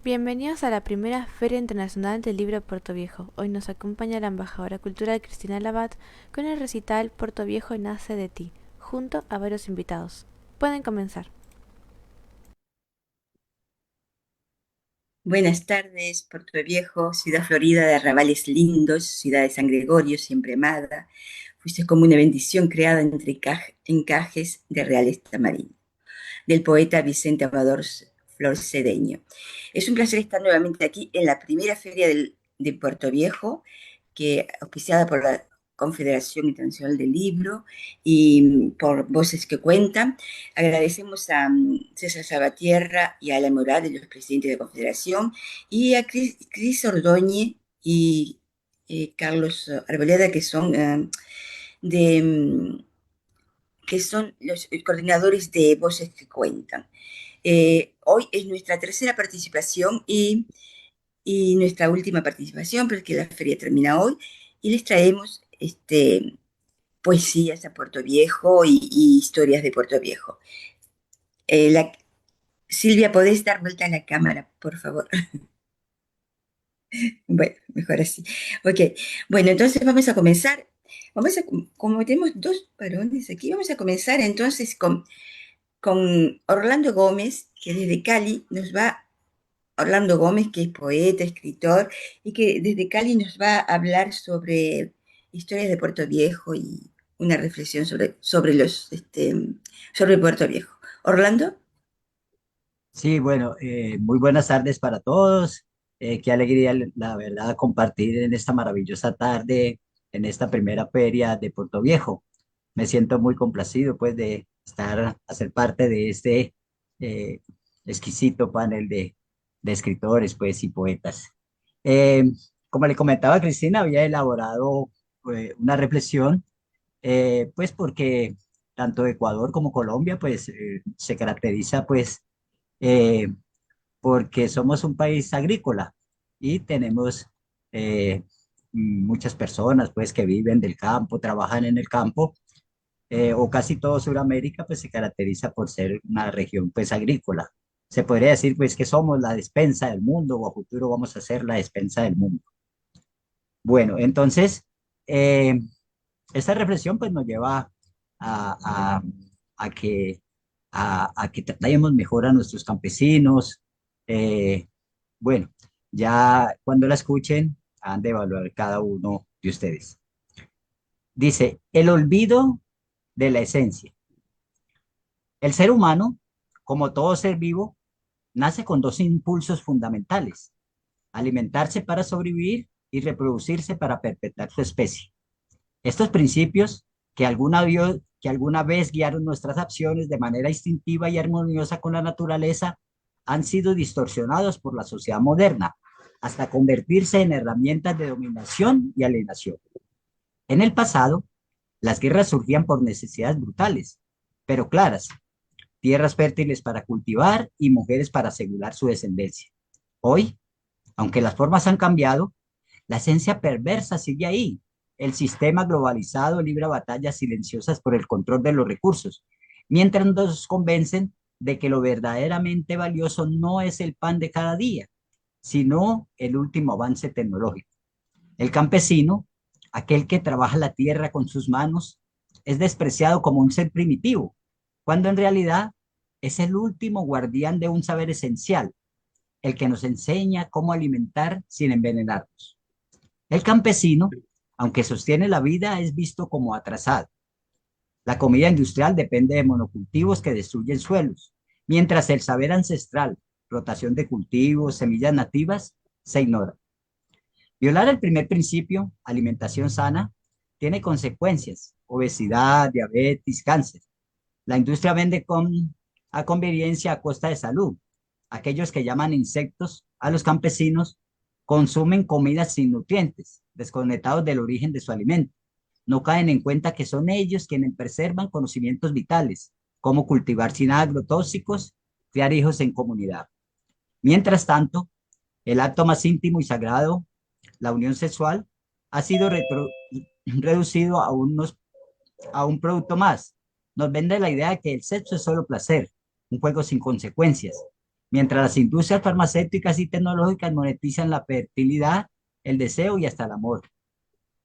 Bienvenidos a la primera Feria Internacional del Libro de Puerto Viejo. Hoy nos acompaña la embajadora cultural Cristina Labat con el recital Puerto Viejo nace de ti, junto a varios invitados. Pueden comenzar. Buenas tardes, Puerto Viejo, ciudad florida de arrabales lindos, ciudad de San Gregorio, siempre amada. Fuiste como una bendición creada entre encajes de reales tamarindo, del poeta Vicente Amador Flor Cedeño. Es un placer estar nuevamente aquí en la primera feria de Puerto Viejo, que auspiciada por la Confederación Internacional del Libro y por Voces que Cuentan. Agradecemos a César Salvatierra y a Alan Morales, los presidentes de la Confederación, y a Cris Ordóñez y Carlos Arboleda, de, mm, que son los coordinadores de Voces que Cuentan. Hoy es nuestra tercera participación y nuestra última participación, porque la feria termina hoy, y les traemos poesías a Puerto Viejo y historias de Puerto Viejo. La, Silvia, ¿podés dar vuelta a la cámara, por favor? Bueno, mejor así. Ok, bueno, entonces vamos a comenzar. Como tenemos dos varones aquí, vamos a comenzar entonces con Orlando Gómez, que desde Cali nos va Orlando Gómez, que es poeta, escritor, y que desde Cali nos va a hablar sobre historias de Puerto Viejo y una reflexión sobre Puerto Viejo. Orlando, Sí, bueno, muy buenas tardes para todos. Qué alegría, la verdad, compartir en esta maravillosa tarde, en esta primera feria de Puerto Viejo. Me siento muy complacido, pues, de hacer parte de este eh, exquisito panel de escritores, pues, y poetas. Eh, Como le comentaba Cristina, había elaborado una reflexión, pues, porque tanto Ecuador como Colombia, pues, se caracteriza, pues, eh, porque somos un país agrícola y tenemos eh, muchas personas pues que viven del campo, trabajan en el campo, o casi todo Sudamérica pues se caracteriza por ser una región pues agrícola. Se podría decir pues que somos la despensa del mundo o a futuro vamos a ser la despensa del mundo. Bueno, entonces eh, esta reflexión pues nos lleva a, a, a que, a que tratemos mejor a nuestros campesinos. eh, bueno, ya cuando la escuchen, han de evaluar cada uno de ustedes. Dice, el olvido de la esencia. El ser humano, como todo ser vivo, nace con dos impulsos fundamentales: alimentarse para sobrevivir y reproducirse para perpetuar su especie. Estos principios que alguna vez guiaron nuestras acciones de manera instintiva y armoniosa con la naturaleza han sido distorsionados por la sociedad moderna hasta convertirse en herramientas de dominación y alienación. En el pasado, las guerras surgían por necesidades brutales, pero claras: tierras fértiles para cultivar y mujeres para asegurar su descendencia. Hoy, aunque las formas han cambiado, la esencia perversa sigue ahí. El sistema globalizado libra batallas silenciosas por el control de los recursos, mientras nos convencen de que lo verdaderamente valioso no es el pan de cada día, sino el último avance tecnológico. El campesino, aquel que trabaja la tierra con sus manos, es despreciado como un ser primitivo, cuando en realidad es el último guardián de un saber esencial, el que nos enseña cómo alimentar sin envenenarnos. El campesino, aunque sostiene la vida, es visto como atrasado. La comida industrial depende de monocultivos que destruyen suelos, mientras el saber ancestral, rotación de cultivos, semillas nativas, se ignora. Violar el primer principio, alimentación sana, tiene consecuencias: obesidad, diabetes, cáncer. La industria vende a conveniencia a costa de salud. Aquellos que llaman insectos a los campesinos consumen comidas sin nutrientes, desconectados del origen de su alimento. No caen en cuenta que son ellos quienes preservan conocimientos vitales, como cultivar sin agrotóxicos, criar hijos en comunidad. Mientras tanto, el acto más íntimo y sagrado, la unión sexual, ha sido reducido a un producto más. Nos vende la idea de que el sexo es solo placer, un juego sin consecuencias. mientras las industrias farmacéuticas y tecnológicas monetizan la fertilidad, el deseo y hasta el amor.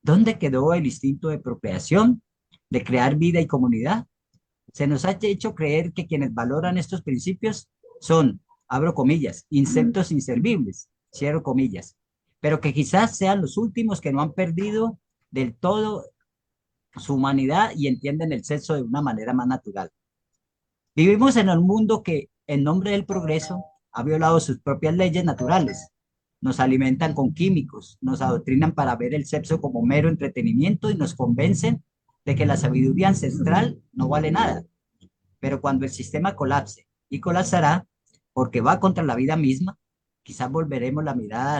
¿Dónde quedó el instinto de procreación, de crear vida y comunidad? Se nos ha hecho creer que quienes valoran estos principios son, abro comillas, insectos inservibles, cierro comillas, pero que quizás sean los últimos que no han perdido del todo su humanidad y entienden el sexo de una manera más natural. Vivimos en un mundo que, en nombre del progreso, ha violado sus propias leyes naturales. Nos alimentan con químicos, nos adoctrinan para ver el sexo como mero entretenimiento y nos convencen de que la sabiduría ancestral no vale nada. Pero cuando el sistema colapse, y colapsará porque va contra la vida misma, quizás volveremos la mirada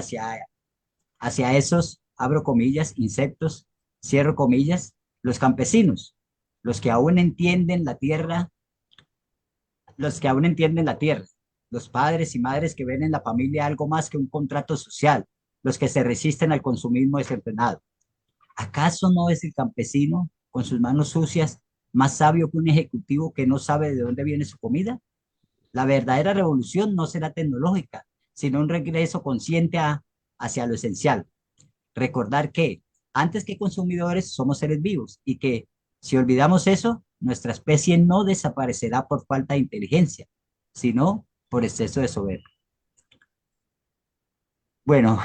hacia esos, abro comillas, insectos, cierro comillas, los campesinos, los que aún entienden la tierra, los que aún entienden la tierra, los padres y madres que ven en la familia algo más que un contrato social, los que se resisten al consumismo desenfrenado. ¿Acaso no es el campesino, con sus manos sucias, más sabio que un ejecutivo que no sabe de dónde viene su comida? La verdadera revolución no será tecnológica, sino un regreso consciente hacia lo esencial. Recordar que, antes que consumidores, somos seres vivos y que, si olvidamos eso, nuestra especie no desaparecerá por falta de inteligencia, sino por exceso de soberbia. Bueno,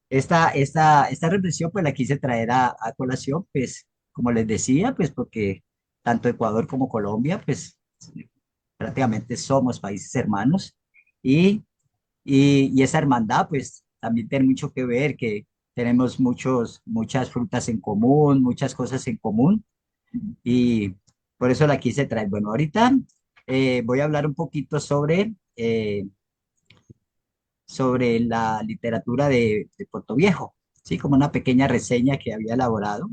esta reflexión pues la quise traer a colación, pues como les decía, pues porque tanto Ecuador como Colombia, pues prácticamente somos países hermanos y, y esa hermandad pues también tiene mucho que ver, que tenemos muchas frutas en común, muchas cosas en común y por eso la quise traer. Bueno, ahorita voy a hablar un poquito sobre la literatura de Puerto Viejo, ¿sí? Como una pequeña reseña que había elaborado.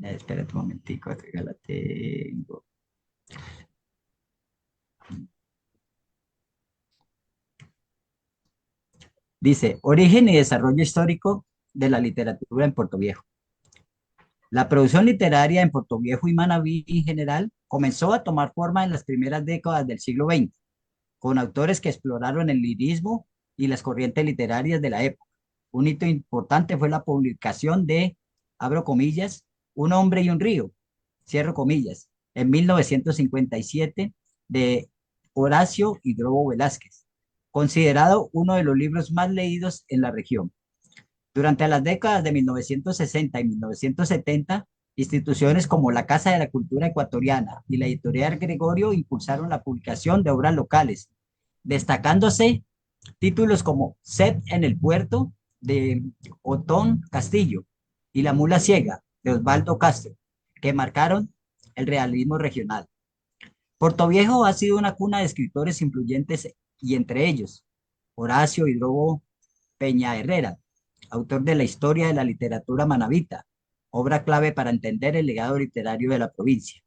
Espérate un momentico, acá ya la tengo. Dice, origen y desarrollo histórico de la literatura en Puerto Viejo. La producción literaria en Puerto Viejo y Manabí en general comenzó a tomar forma en las primeras décadas del siglo XX, con autores que exploraron el lirismo y las corrientes literarias de la época. Un hito importante fue la publicación de, abro comillas, Un hombre y un río, cierro comillas, en 1957 de Horacio y Drobo Velázquez, considerado uno de los libros más leídos en la región. Durante las décadas de 1960 y 1970, instituciones como la Casa de la Cultura Ecuatoriana y la Editorial Gregorio impulsaron la publicación de obras locales, destacándose títulos como Sed en el Puerto de Otón Castillo y La Mula Ciega de Osvaldo Castro, que marcaron el realismo regional. Portoviejo ha sido una cuna de escritores influyentes y entre ellos Horacio Hidrobo Peña Herrera, autor de la Historia de la Literatura Manabita, obra clave para entender el legado literario de la provincia.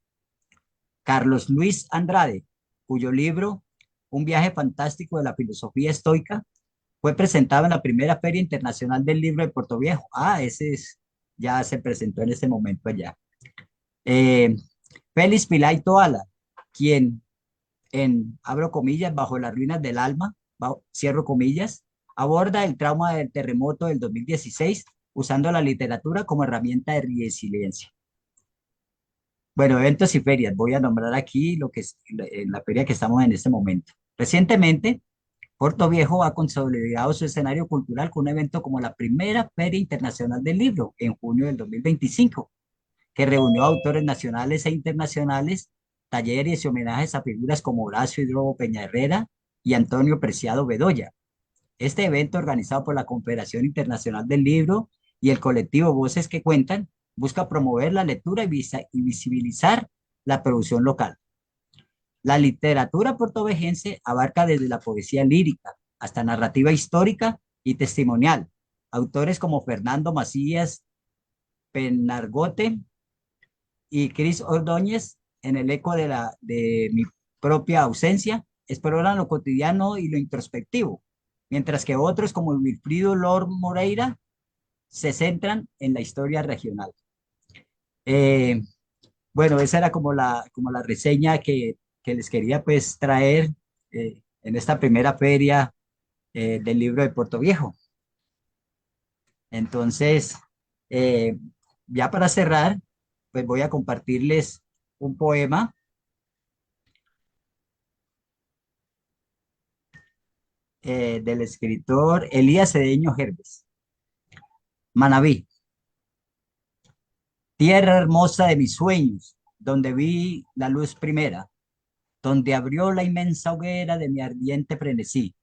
Carlos Luis Andrade, cuyo libro Un viaje fantástico de la filosofía estoica fue presentado en la primera Feria Internacional del Libro de Puerto Viejo. Ya se presentó en este momento allá. Eh, Félix Pilay Toala, quien abro comillas, bajo las ruinas del alma, cierro comillas, aborda el trauma del terremoto del 2016 usando la literatura como herramienta de resiliencia. Bueno, eventos y ferias. Voy a nombrar aquí lo que es en la feria que estamos en este momento. Recientemente, Puerto Viejo ha consolidado su escenario cultural con un evento como la primera Feria Internacional del Libro en junio del 2025, que reunió a autores nacionales e internacionales, talleres y homenajes a figuras como Horacio Hidrobo Peña Herrera y Antonio Preciado Bedoya. Este evento, organizado por la Confederación Internacional del Libro y el colectivo Voces que Cuentan, busca promover la lectura y visibilizar la producción local. La literatura portovejense abarca desde la poesía lírica hasta narrativa histórica y testimonial. Autores como Fernando Macías Penargote y Cris Ordóñez, en el eco de mi propia ausencia, exploran lo cotidiano y lo introspectivo, mientras que otros como Wilfrido Lord Moreira se centran en la historia regional. Bueno, esa era como la reseña que les quería pues traer en esta primera feria del libro de Puerto Viejo. Entonces, eh, ya para cerrar, pues voy a compartirles un poema del escritor Elías Cedeño Gerves. Manabí, tierra hermosa de mis sueños, donde vi la luz primera, donde abrió la inmensa hoguera de mi ardiente frenesí.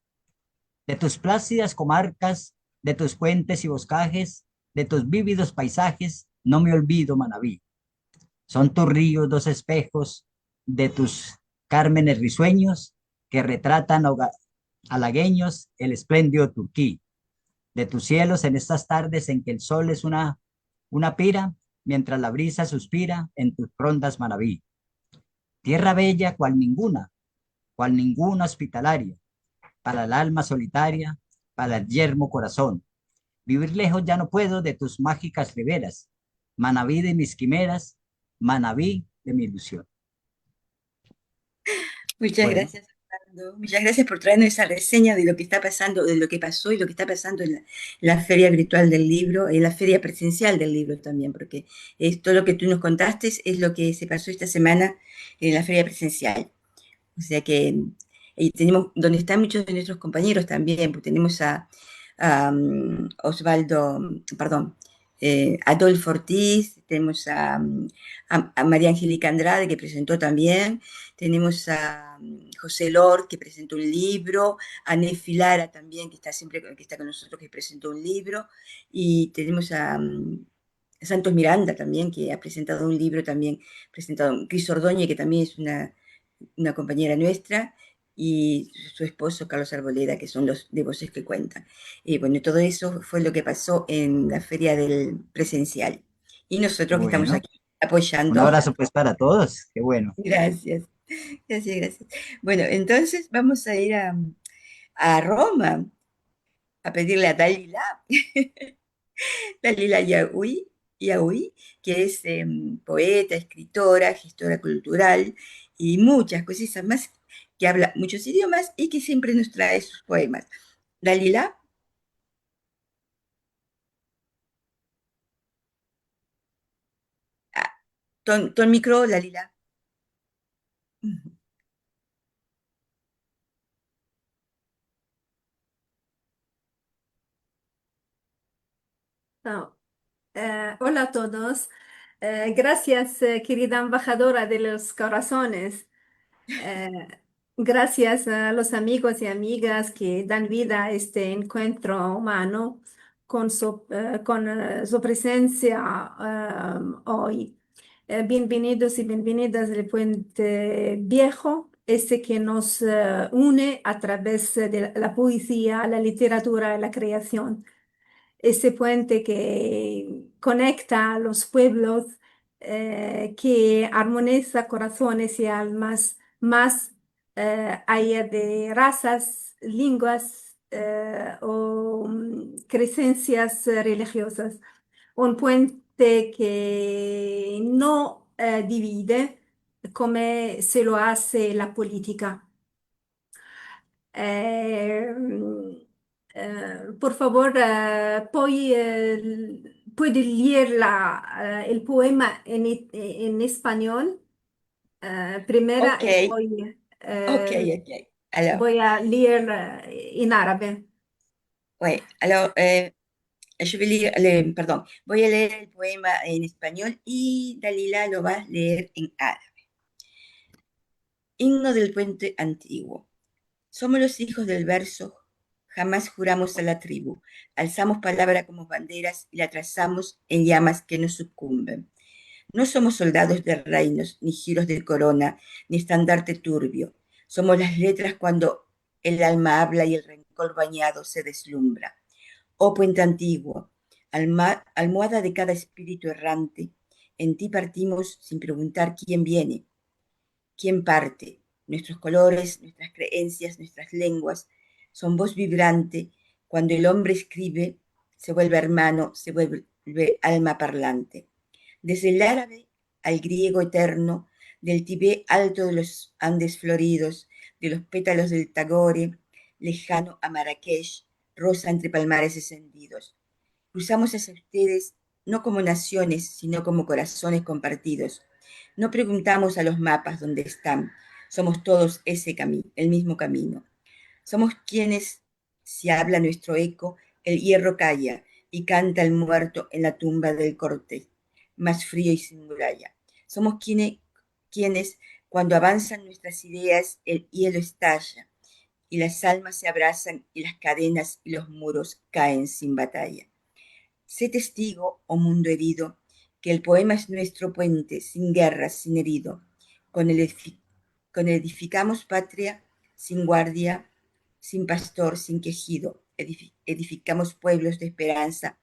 De tus plácidas comarcas, de tus puentes y boscajes, de tus vívidos paisajes, no me olvido, Manabí. Son tus ríos dos espejos de tus cármenes risueños que retratan halagueños el espléndido Turquí. De tus cielos en estas tardes en que el sol es una pira, mientras la brisa suspira en tus frondas Manabí. Tierra bella cual ninguna hospitalaria, para el alma solitaria, para el yermo corazón. Vivir lejos ya no puedo de tus mágicas riberas, Manabí de mis quimeras, Manabí de mi ilusión. Muchas Bueno, gracias, Fernando. Muchas gracias por traernos esa reseña de lo que está pasando, de lo que pasó y lo que está pasando en la feria virtual del libro, en la feria presencial del libro también, porque todo lo que tú nos contaste es lo que se pasó esta semana en la feria presencial. O sea que tenemos, donde están muchos de nuestros compañeros también, pues tenemos a Osvaldo, perdón, Adolfo Ortiz, tenemos a María Angélica Andrade, que presentó también, tenemos a José Lord, que presentó un libro, a Nefi Lara también, que está siempre que está con nosotros, que presentó un libro, y tenemos a Santos Miranda también, que ha presentado un libro también, presentado Cris Ordóñez, que también es una compañera nuestra, y su esposo Carlos Arboleda, que son los de Voces que Cuentan. Y bueno, todo eso fue lo que pasó en la feria del presencial. Y nosotros que estamos bueno, aquí un apoyando. abrazo pues para todos. Qué bueno. Gracias, gracias, gracias. Bueno, entonces vamos a ir a Roma a pedirle a Dalila, Dalila Yahui, que es poeta, escritora, gestora cultural y muchas cosas más, que habla muchos idiomas y que siempre nos trae sus poemas. Dalila, ah, ton micro, Dalila. No. Hola a todos. Gracias, querida embajadora de los corazones. Eh, Gracias a los amigos y amigas que dan vida a este encuentro humano con su presencia hoy. Bienvenidos y bienvenidas al Puente Viejo, este que nos une a través de la poesía, la literatura y la creación, ese puente que conecta a los pueblos, que armoniza corazones y almas más allá de razas, lenguas o creencias religiosas. Un puente que no divide como se lo hace la política. Eh, por favor, puede leer el poema en español primero Ok, y ok, ok. Alors, voy a leer en árabe. ouais, alors je vais lire, perdón, voy a leer el poema en español y Dalila lo va a leer en árabe. Himno del puente antiguo. Somos los hijos del verso, jamás juramos a la tribu, alzamos palabra como banderas y la trazamos en llamas que no sucumben. No somos soldados de reinos, ni giros de corona, ni estandarte turbio. Somos las letras cuando el alma habla y el rencor bañado se deslumbra. Oh puente antiguo, almohada de cada espíritu errante, en ti partimos sin preguntar quién viene, quién parte. Nuestros colores, nuestras creencias, nuestras lenguas son voz vibrante. Cuando el hombre escribe, se vuelve hermano, se vuelve alma parlante. Desde el árabe al griego eterno, del Tibet alto de los Andes floridos, de los pétalos del Tagore, lejano a Marrakech, rosa entre palmares encendidos. Cruzamos hacia ustedes no como naciones, sino como corazones compartidos. No preguntamos a los mapas dónde están, somos todos ese camino, el mismo camino. Somos quienes, si habla nuestro eco, el hierro calla y canta el muerto en la tumba del corte, más frío y sin muralla. Somos quienes, cuando avanzan nuestras ideas, el hielo estalla y las almas se abrazan y las cadenas y los muros caen sin batalla. Sé testigo, oh mundo herido, que el poema es nuestro puente, sin guerra, sin herido. Con él, edificamos patria, sin guardia, sin pastor, sin quejido. Edificamos pueblos de esperanza,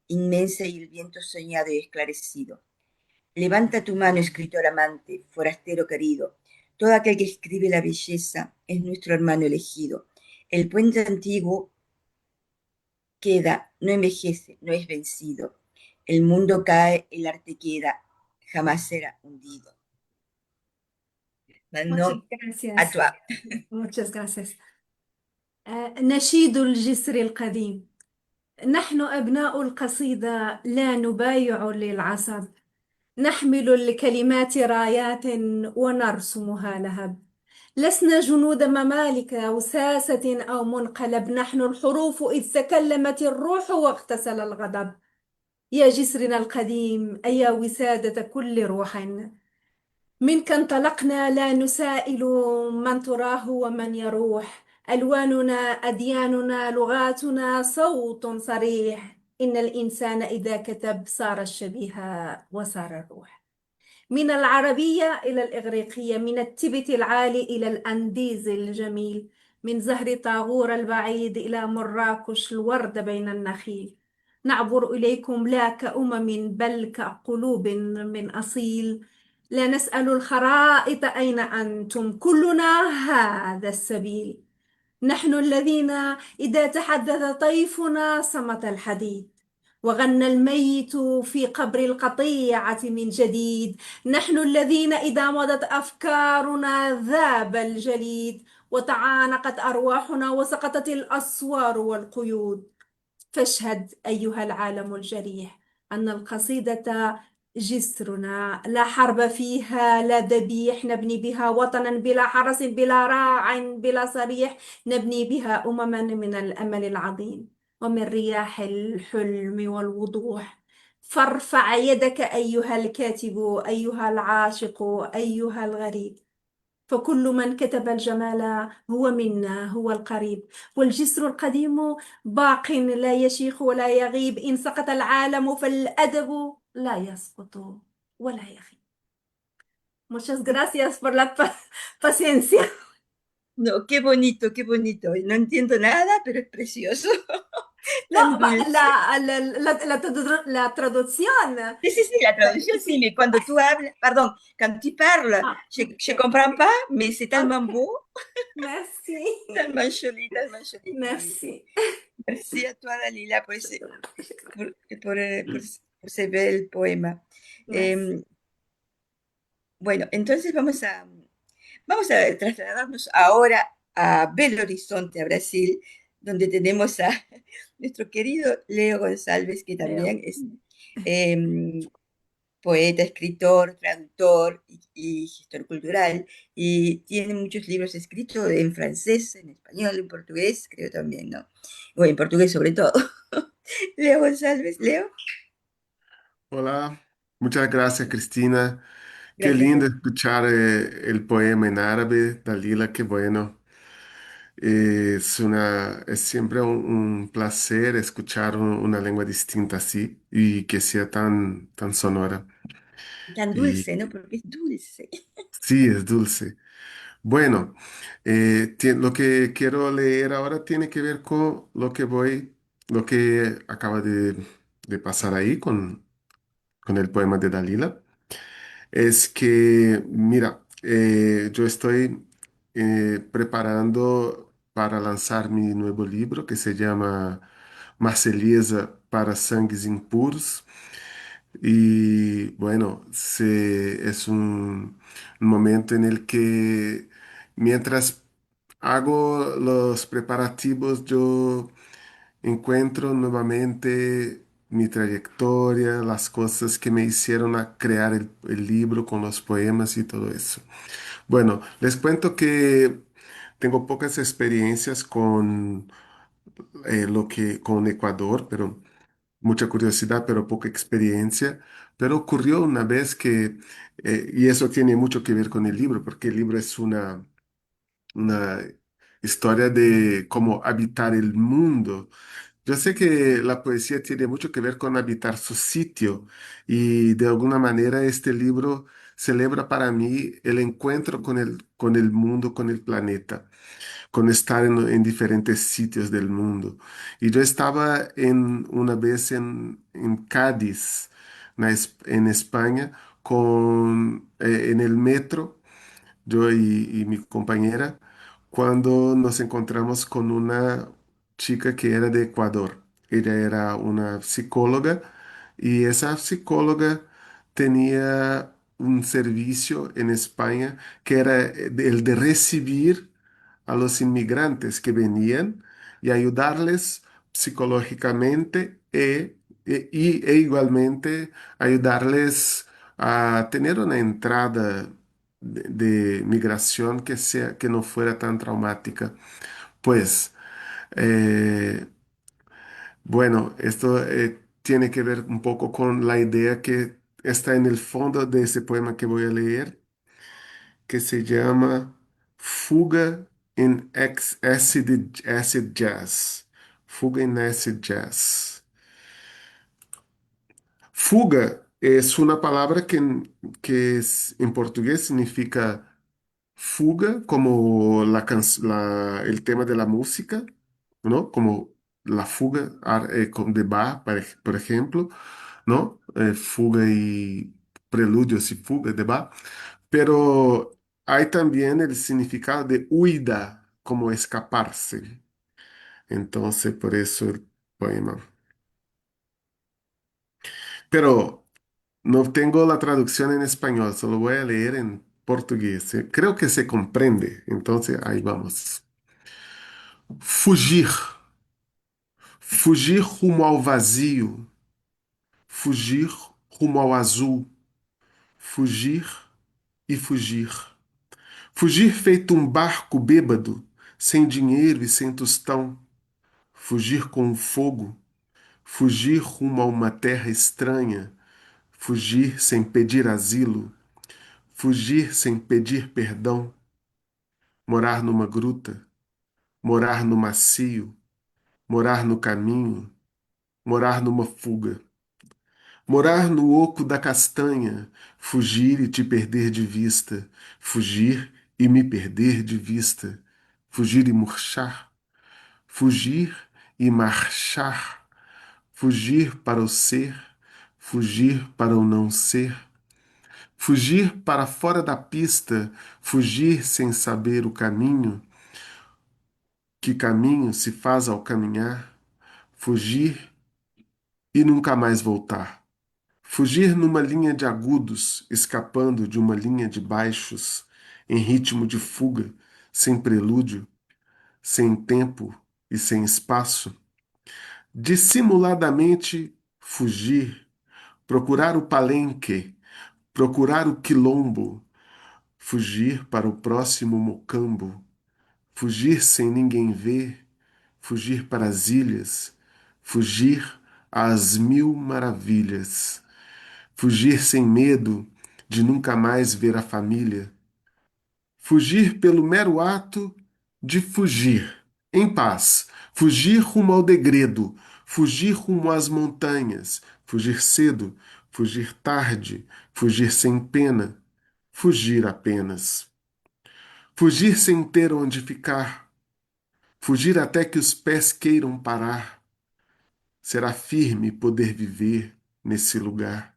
inmensa y el viento soñado y esclarecido. Levanta tu mano, escritor amante, forastero querido. Todo aquel que escribe la belleza es nuestro hermano elegido. El puente antiguo queda, no envejece, no es vencido. El mundo cae, el arte queda, jamás será hundido. Muchas Maintenant, à gracias. toi. Muchas gracias. نشيد الجسر القديم. نحن أبناء القصيدة لا نبايع للعصب. نحمل الكلمات رايات ونرسمها لهب. لسنا جنود ممالك أو ساسة أو منقلب. نحن الحروف إذ تكلمت الروح واغتسل الغضب. يا جسرنا القديم أيا وسادة كل روح، منك انطلقنا لا نسائل من تراه ومن يروح. ألواننا أدياننا لغاتنا صوت صريح. إن الإنسان إذا كتب صار الشبيه وصار الروح. من العربية إلى الإغريقية، من التبت العالي إلى الأنديز الجميل، من زهر طاغور البعيد إلى مراكش الورد بين النخيل. نعبر إليكم لا كأمم بل كقلوب من أصيل. لا نسأل الخرائط أين أنتم، كلنا هذا السبيل. نحن الذين إذا تحدث طيفنا صمت الحديد، وغنى الميت في قبر القطيعة من جديد. نحن الذين إذا مضت أفكارنا ذاب الجليد، وتعانقت أرواحنا وسقطت الأسوار والقيود. فاشهد أيها العالم الجريح أن القصيدة جسرنا، لا حرب فيها لا ذبيح. نبني بها وطنا بلا حرس بلا راع بلا صريح. نبني بها أمما من الأمل العظيم ومن رياح الحلم والوضوح. فارفع يدك أيها الكاتب أيها العاشق أيها الغريب، فكل من كتب الجمال هو منا هو القريب. والجسر القديم باق لا يشيخ ولا يغيب. إن سقط العالم فالأدب لا يسقط ولا يخيب. Muchas gracias por la paciencia. No, qué bonito, qué bonito. No entiendo nada, pero es precioso. Tan No, dulce. la traducción. Sí, sí, sí, la traduction, sí, Sí. mais quand tu parles, pardon, quand tu parles, Ah, je comprends pas, mais c'est tellement ok. beau, Merci. tellement joli, tellement joli. Merci. Merci à toi, Dalila, por, por ese bel poema. Merci. Bueno, entonces vamos a trasladarnos ahora a Belo Horizonte, a Brasil, donde tenemos a nuestro querido Leo González, que Leo. también es poeta, escritor, traductor y gestor cultural, y tiene muchos libros escritos en francés, en español, en portugués, creo también, ¿no? Bueno, en portugués sobre todo. Leo González, Leo, Hola, muchas gracias Cristina. Qué gracias a lindo ti. escuchar el poema en árabe, Dalila, qué bueno. Es siempre un placer escuchar una lengua distinta así y que sea tan sonora. Tan Y dulce, ¿no? Porque es dulce. sí, es dulce. Bueno, lo que quiero leer ahora tiene que ver con lo que acaba de pasar ahí con el poema de Dalila. Es que, mira, yo estoy preparando para lanzar mi nuevo libro que se llama Marselhesa para Sangues Impuros. Y bueno, es un momento en el que mientras hago los preparativos, yo encuentro nuevamente mi trayectoria, las cosas que me hicieron a crear el libro con los poemas y todo eso. Bueno, les cuento que tengo pocas experiencias con con Ecuador, pero mucha curiosidad, pero poca experiencia. Pero ocurrió una vez que, y eso tiene mucho que ver con el libro, porque el libro es una historia de cómo habitar el mundo. Yo sé que la poesía tiene mucho que ver con habitar su sitio y de alguna manera este libro celebra para mí el encuentro con el mundo, con el planeta, con estar en diferentes sitios del mundo. Y yo estaba una vez en Cádiz, en España, en el metro yo y mi compañera, cuando nos encontramos con una chica que era de Ecuador. Ella era una psicóloga y esa psicóloga tenía un servicio en España que era el de recibir a los inmigrantes que venían y ayudarles psicológicamente e igualmente ayudarles a tener una entrada de migración que no fuera tan traumática. Pues, eh, bueno, esto tiene que ver un poco con la idea que está en el fondo de ese poema que voy a leer, que se llama Fuga en Acid Jazz. Fuga en Acid Jazz. Fuga es una palabra en portugués significa fuga, como el tema de la música, ¿no? Como la fuga de Bach, por ejemplo, ¿no? Fuga y preludios y fuga de Bach. Pero hay también el significado de huida, como escaparse. Entonces, por eso el poema. Pero no tengo la traducción en español, solo voy a leer en portugués. Creo que se comprende. Entonces, ahí vamos. Fugir, fugir rumo ao vazio, fugir rumo ao azul, fugir e fugir. Fugir feito um barco bêbado, sem dinheiro e sem tostão. Fugir com o fogo, fugir rumo a uma terra estranha, fugir sem pedir asilo, fugir sem pedir perdão. Morar numa gruta, morar no macio, morar no caminho, morar numa fuga. Morar no oco da castanha, fugir e te perder de vista, fugir e me perder de vista, fugir e murchar, fugir e marchar, fugir para o ser, fugir para o não ser, fugir para fora da pista, fugir sem saber o caminho, que caminho se faz ao caminhar, fugir e nunca mais voltar. Fugir numa linha de agudos, escapando de uma linha de baixos, em ritmo de fuga, sem prelúdio, sem tempo e sem espaço. Dissimuladamente fugir, procurar o palenque, procurar o quilombo, fugir para o próximo mocambo, fugir sem ninguém ver, fugir para as ilhas, fugir às mil maravilhas. Fugir sem medo de nunca mais ver a família. Fugir pelo mero ato de fugir, em paz. Fugir rumo ao degredo. Fugir rumo às montanhas. Fugir cedo. Fugir tarde. Fugir sem pena. Fugir apenas. Fugir sem ter onde ficar. Fugir até que os pés queiram parar. Será firme poder viver nesse lugar.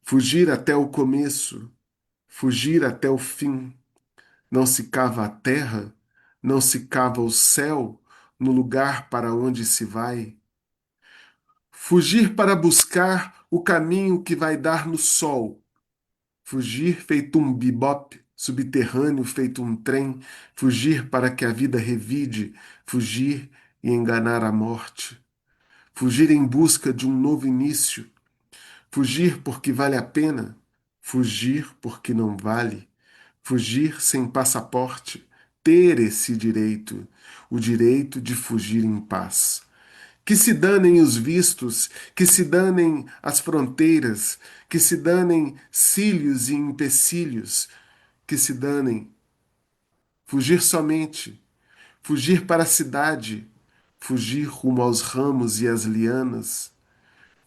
Fugir até o começo. Fugir até o fim. Não se cava a terra, não se cava o céu no lugar para onde se vai. Fugir para buscar o caminho que vai dar no sol. Fugir feito um bebop, subterrâneo feito um trem. Fugir para que a vida revide. Fugir e enganar a morte. Fugir em busca de um novo início. Fugir porque vale a pena. Fugir porque não vale. Fugir sem passaporte. Ter esse direito. O direito de fugir em paz. Que se danem os vistos, que se danem as fronteiras, que se danem cílios e empecilhos, que se danem. Fugir somente, fugir para a cidade, fugir rumo aos ramos e às lianas,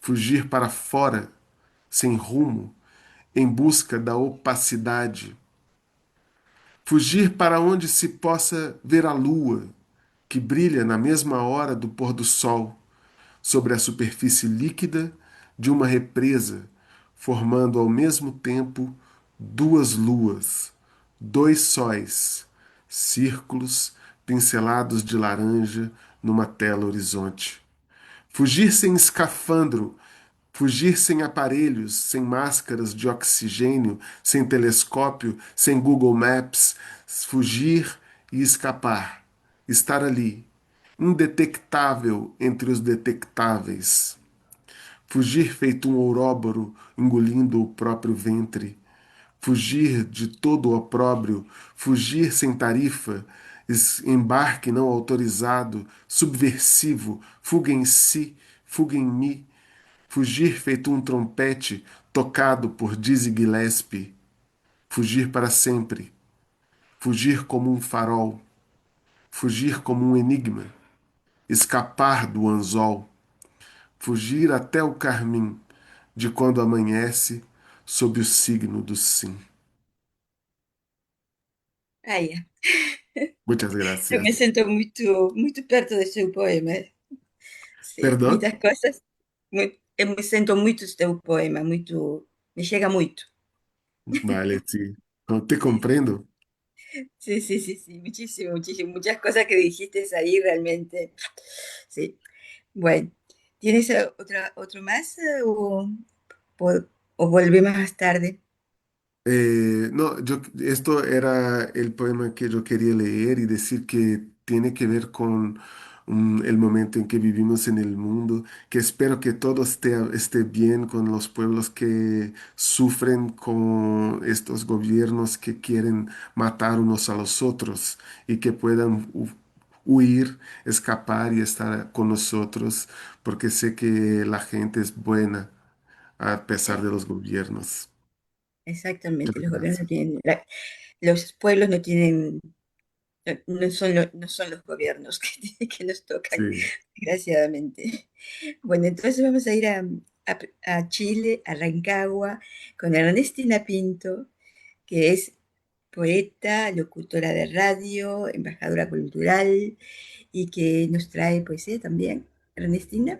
fugir para fora, sem rumo, em busca da opacidade, fugir para onde se possa ver a lua, que brilha na mesma hora do pôr do sol sobre a superfície líquida de uma represa, formando ao mesmo tempo duas luas, dois sóis, círculos pincelados de laranja numa tela horizonte. Fugir sem escafandro, fugir sem aparelhos, sem máscaras de oxigênio, sem telescópio, sem Google Maps, fugir e escapar, estar ali, indetectável entre os detectáveis. Fugir feito um ouróboro engolindo o próprio ventre. Fugir de todo o opróbrio, fugir sem tarifa, embarque não autorizado, subversivo, fuga em si, fuga em mim. Fugir feito um trompete tocado por Dizzy Gillespie. Fugir para sempre. Fugir como um farol. Fugir como um enigma. Escapar do anzol, fugir até o carmim de quando amanhece sob o signo do sim. Ai, Muitas eu me gracias. sinto muito perto do seu poema. Sim, Perdão? muitas coisas. Eu me sinto muito do seu poema, me chega muito. Vale, sí. No, te comprendo. Sí, sí, sí, sí, muchísimo, muchísimo. Muchas cosas que dijiste ahí realmente. Sí. Bueno, ¿tienes otro más o volvemos más tarde? No, esto era el poema que yo quería leer y decir que tiene que ver con el momento en que vivimos en el mundo, que espero que todo esté bien con los pueblos que sufren con estos gobiernos que quieren matar unos a los otros y que puedan huir, escapar y estar con nosotros, porque sé que la gente es buena a pesar de Sí, los gobiernos. exactamente. Muchas Los gobiernos no gracias. tienen, los pueblos no tienen, no son, no son los gobiernos que nos tocan, Sí. desgraciadamente. Bueno, entonces vamos a ir a Chile, a Rancagua, con Ernestina Pinto, que es poeta, locutora de radio, embajadora cultural y que nos trae poesía también. Ernestina.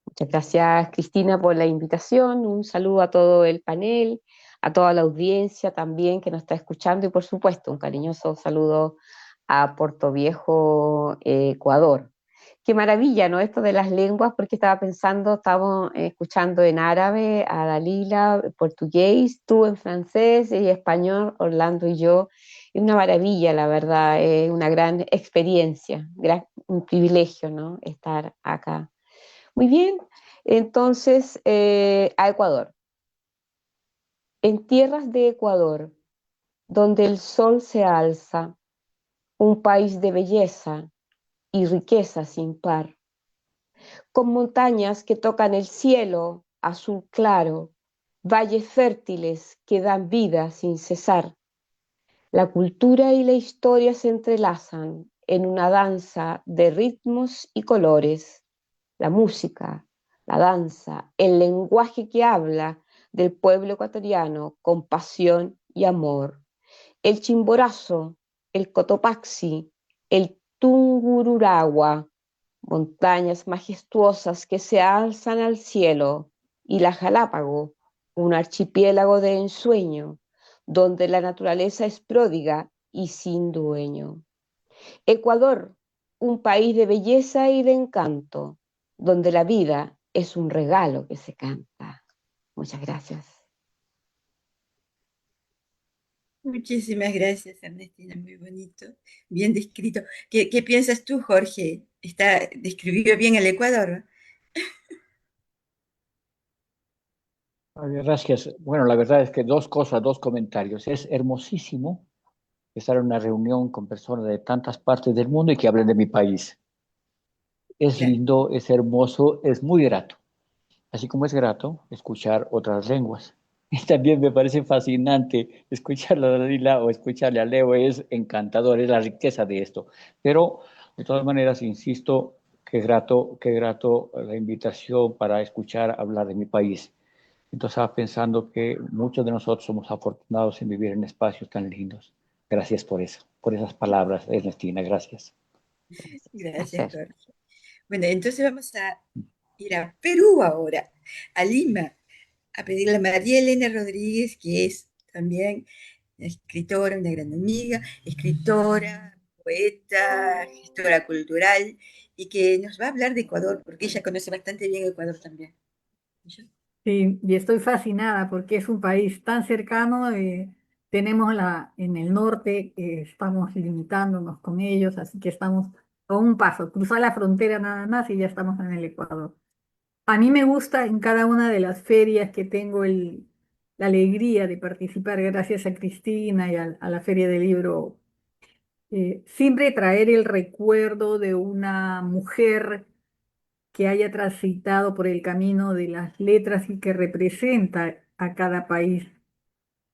Muchas gracias, Cristina, por la invitación. Un saludo a todo el panel, a toda la audiencia también que nos está escuchando y, por supuesto, un cariñoso saludo a Puerto Viejo, Ecuador. Qué maravilla, ¿no? Esto de las lenguas, porque estaba pensando, estábamos escuchando en árabe a Dalila, portugués, tú en francés y español, Orlando y yo. Es una maravilla, la verdad, es una gran experiencia, un privilegio, ¿no? Estar acá. Muy bien, entonces a Ecuador. En tierras de Ecuador, donde el sol se alza, un país de belleza y riqueza sin par, con montañas que tocan el cielo azul claro, valles fértiles que dan vida sin cesar. La cultura y la historia se entrelazan en una danza de ritmos y colores. La música, la danza, el lenguaje que habla del pueblo ecuatoriano con pasión y amor. El chimborazo, el cotopaxi, el tungururagua, montañas majestuosas que se alzan al cielo, y la Galápago, un archipiélago de ensueño, donde la naturaleza es pródiga y sin dueño. Ecuador, un país de belleza y de encanto, donde la vida es un regalo que se canta. Muchas gracias. Muchísimas gracias, Ernestina, muy bonito, bien descrito. ¿Qué piensas tú, Jorge? Describió bien el Ecuador. Gracias. Bueno, la verdad es que dos cosas, dos comentarios. Es hermosísimo estar en una reunión con personas de tantas partes del mundo y que hablen de mi país. Es Claro. lindo, es hermoso, es muy grato. Así como es grato escuchar otras lenguas. Y también me parece fascinante escucharla a Dalila o escucharle a Leo, es encantador, es la riqueza de esto. Pero de todas maneras, insisto, qué grato la invitación para escuchar hablar de mi país. Entonces estaba pensando que muchos de nosotros somos afortunados en vivir en espacios tan lindos. Gracias por eso, por esas palabras, Ernestina, gracias. Gracias, Placer. Jorge. Bueno, entonces vamos a ir a Perú ahora, a Lima, a pedirle a María Elena Rodríguez, que es también escritora, una gran amiga, escritora, poeta, gestora cultural, y que nos va a hablar de Ecuador, porque ella conoce bastante bien Ecuador también. Sí, y estoy fascinada porque es un país tan cercano. Tenemos en el norte, estamos limitándonos con ellos, así que estamos a un paso, cruzar la frontera nada más y ya estamos en el Ecuador. A mí me gusta en cada una de las ferias que tengo la alegría de participar, gracias a Cristina y a la Feria del Libro, siempre traer el recuerdo de una mujer que haya transitado por el camino de las letras y que representa a cada país.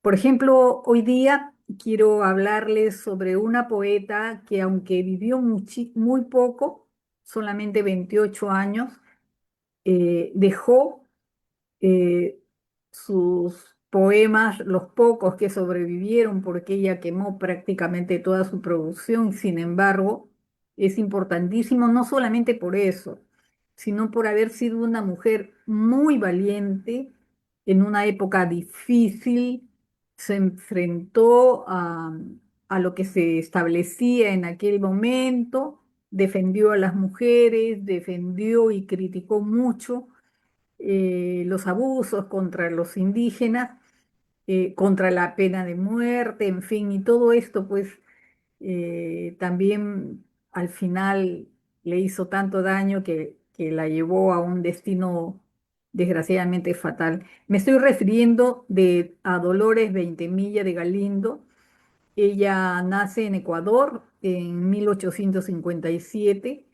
Por ejemplo, hoy día quiero hablarles sobre una poeta que aunque vivió muy poco, solamente 28 años, dejó eh, sus poemas, los pocos que sobrevivieron, porque ella quemó prácticamente toda su producción. Sin embargo, es importantísimo no solamente por eso, sino por haber sido una mujer muy valiente en una época difícil. Se enfrentó a lo que se establecía en aquel momento, defendió a las mujeres, defendió y criticó mucho los abusos contra los indígenas, contra la pena de muerte, en fin, y todo esto pues también al final le hizo tanto daño que la llevó a un destino desgraciadamente fatal. Me estoy refiriendo a Dolores Veintemilla de Galindo. Ella nace en Ecuador en 1857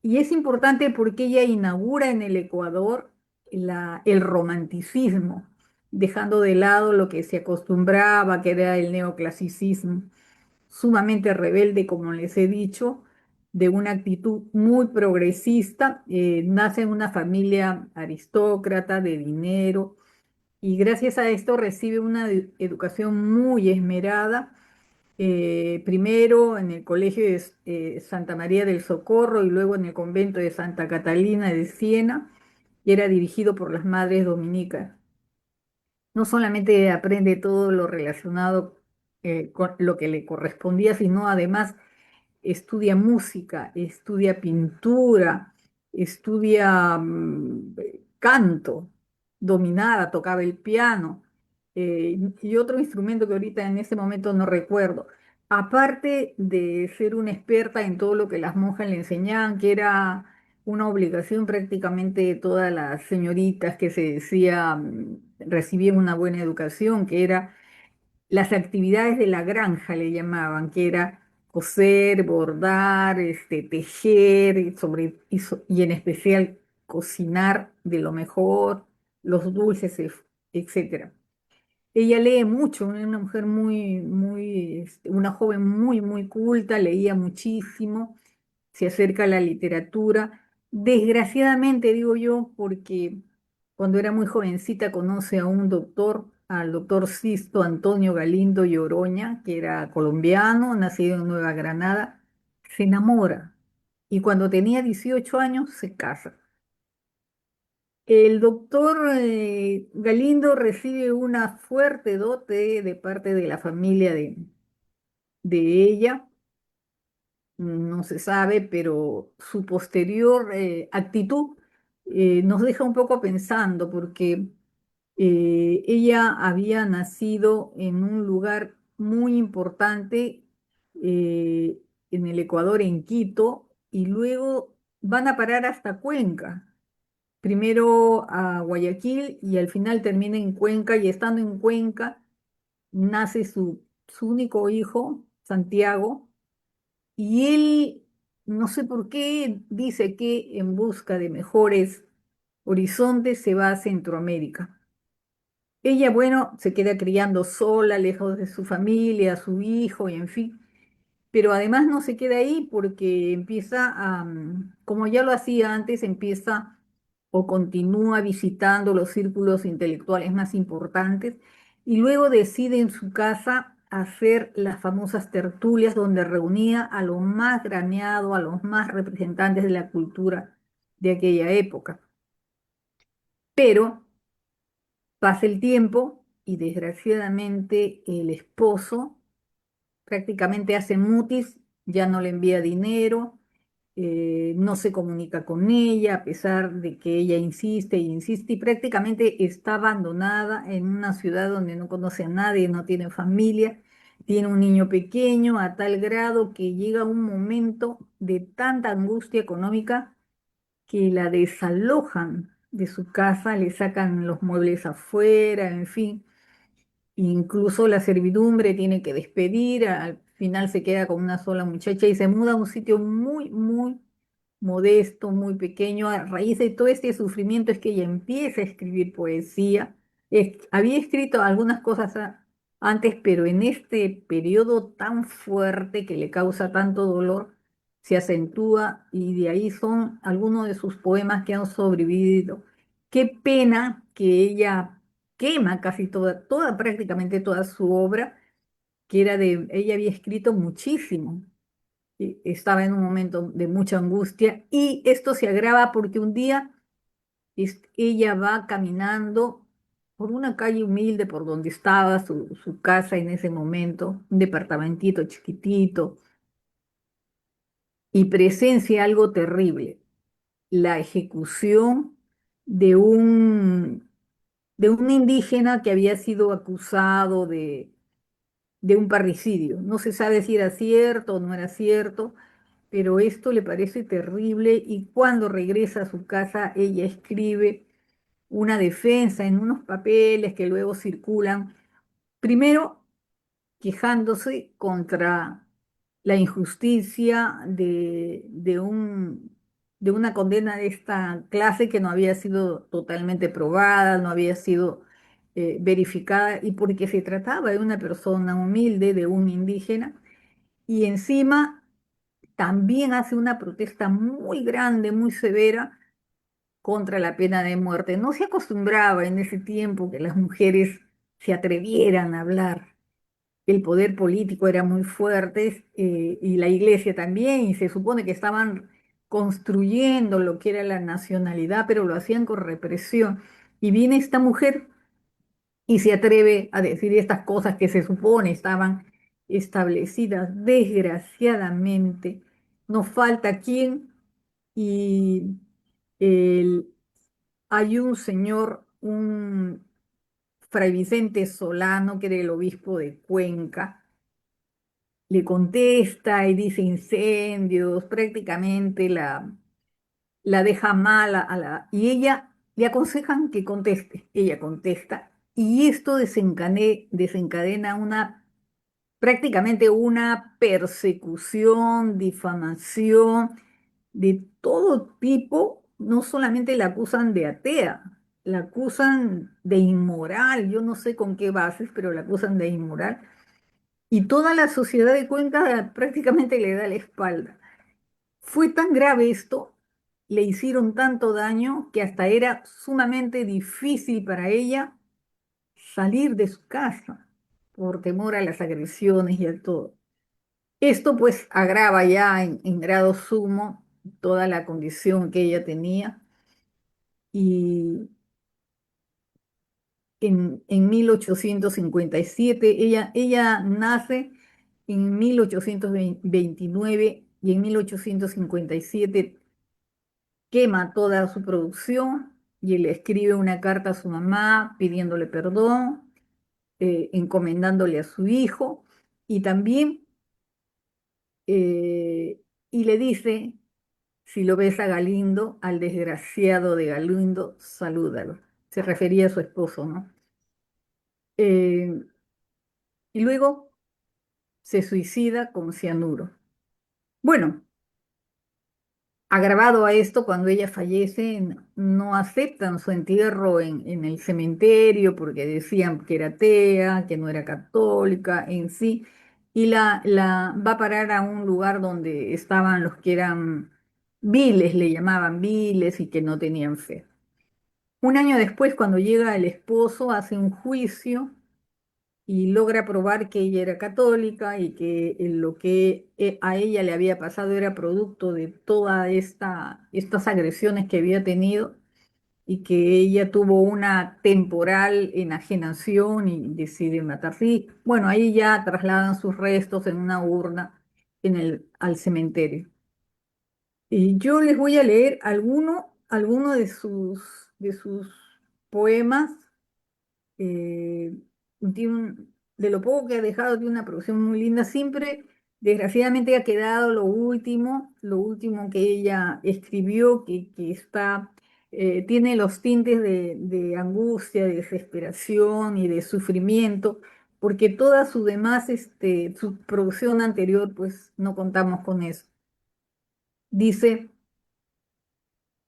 y es importante porque ella inaugura en el Ecuador el romanticismo, dejando de lado lo que se acostumbraba, que era el neoclasicismo, sumamente rebelde, como les he dicho, de una actitud muy progresista. Nace en una familia aristócrata de dinero y gracias a esto recibe una educación muy esmerada, primero en el colegio de Santa María del Socorro y luego en el convento de Santa Catalina de Siena, y era dirigido por las madres dominicas. No solamente aprende todo lo relacionado con lo que le correspondía, sino además estudia música, estudia pintura, estudia canto, dominaba, tocaba el piano, y otro instrumento que ahorita en ese momento no recuerdo. Aparte de ser una experta en todo lo que las monjas le enseñaban, que era una obligación prácticamente de todas las señoritas que se decía recibían una buena educación, que era las actividades de la granja, le llamaban, que era coser, bordar, tejer, y en especial cocinar de lo mejor, los dulces, etcétera. Ella lee mucho, era una mujer una joven muy culta, leía muchísimo, se acerca a la literatura. Desgraciadamente, digo yo, porque cuando era muy jovencita conoce a un doctor, al doctor Sisto Antonio Galindo y Oroña, que era colombiano, nacido en Nueva Granada, se enamora y cuando tenía 18 años se casa. El doctor Galindo recibe una fuerte dote de parte de la familia de ella. No se sabe, pero su posterior actitud nos deja un poco pensando porque ella había nacido en un lugar muy importante eh, en el Ecuador, en Quito, y luego van a parar hasta Cuenca. Primero a Guayaquil y al final termina en Cuenca, y estando en Cuenca nace su único hijo, Santiago, y él, no sé por qué, dice que en busca de mejores horizontes se va a Centroamérica. Ella, bueno, se queda criando sola, lejos de su familia, su hijo, y en fin. Pero además no se queda ahí porque empieza a, como ya lo hacía antes, empieza o continúa visitando los círculos intelectuales más importantes, y luego decide en su casa hacer las famosas tertulias donde reunía a lo más graneado, a los más representantes de la cultura de aquella época. Pero pasa el tiempo y desgraciadamente el esposo prácticamente hace mutis, ya no le envía dinero, no se comunica con ella, a pesar de que ella insiste e insiste, y prácticamente está abandonada en una ciudad donde no conoce a nadie, no tiene familia, tiene un niño pequeño, a tal grado que llega un momento de tanta angustia económica que la desalojan de su casa, le sacan los muebles afuera, en fin. Incluso la servidumbre tiene que despedir, al final se queda con una sola muchacha y se muda a un sitio muy, muy modesto, muy pequeño. A raíz de todo este sufrimiento es que ella empieza a escribir poesía. Había escrito algunas cosas antes, pero en este periodo tan fuerte que le causa tanto dolor, se acentúa, y de ahí son algunos de sus poemas que han sobrevivido. Qué pena que ella quema casi prácticamente toda su obra, que ella había escrito muchísimo, y estaba en un momento de mucha angustia, y esto se agrava porque un día ella va caminando por una calle humilde por donde estaba su casa en ese momento, un departamentito chiquitito, y presencia algo terrible: la ejecución de de un indígena que había sido acusado de un parricidio. No se sabe si era cierto o no era cierto, pero esto le parece terrible, y cuando regresa a su casa ella escribe una defensa en unos papeles que luego circulan, primero quejándose contra la injusticia de una condena de esta clase que no había sido totalmente probada, no había sido verificada, y porque se trataba de una persona humilde, de un indígena, y encima también hace una protesta muy grande, muy severa contra la pena de muerte. No se acostumbraba en ese tiempo que las mujeres se atrevieran a hablar. El poder político era muy fuerte, y la iglesia también, y se supone que estaban construyendo lo que era la nacionalidad, pero lo hacían con represión. Y viene esta mujer y se atreve a decir estas cosas que se supone estaban establecidas. Desgraciadamente, nos falta quién, y el- hay un señor, un fray Vicente Solano, que era el obispo de Cuenca, le contesta y dice incendios, prácticamente la deja mal y ella le aconsejan que conteste. Ella contesta, y esto desencadena prácticamente una persecución, difamación de todo tipo. No solamente la acusan de atea, la acusan de inmoral, yo no sé con qué bases, pero la acusan de inmoral. Y toda la sociedad de Cuenca prácticamente le da la espalda. Fue tan grave esto, le hicieron tanto daño, que hasta era sumamente difícil para ella salir de su casa por temor a las agresiones y a todo. Esto pues agrava ya en grado sumo toda la condición que ella tenía, y en 1857 ella nace en 1829, y en 1857 quema toda su producción y le escribe una carta a su mamá pidiéndole perdón, encomendándole a su hijo y también eh, y le dice, si lo ves a Galindo, al desgraciado de Galindo, salúdalo. Se refería a su esposo, ¿no? Eh, y luego se suicida con cianuro. Bueno, agravado a esto, cuando ella fallece, no aceptan su entierro en el cementerio porque decían que era atea, que no era católica en sí, y la va a parar a un lugar donde estaban los que eran viles, le llamaban viles y que no tenían fe. Un año después, cuando llega el esposo, hace un juicio y logra probar que ella era católica y que lo que a ella le había pasado era producto de todas estas agresiones que había tenido y que ella tuvo una temporal enajenación y decide matarse. Bueno, ahí ya trasladan sus restos en una urna al cementerio. Y yo les voy a leer alguno de sus poemas. eh, de lo poco que ha dejado, tiene una producción muy linda. Siempre, desgraciadamente, ha quedado lo último que ella escribió, que tiene los tintes de angustia, de desesperación y de sufrimiento, porque toda su demás, su producción anterior, pues no contamos con eso. Dice,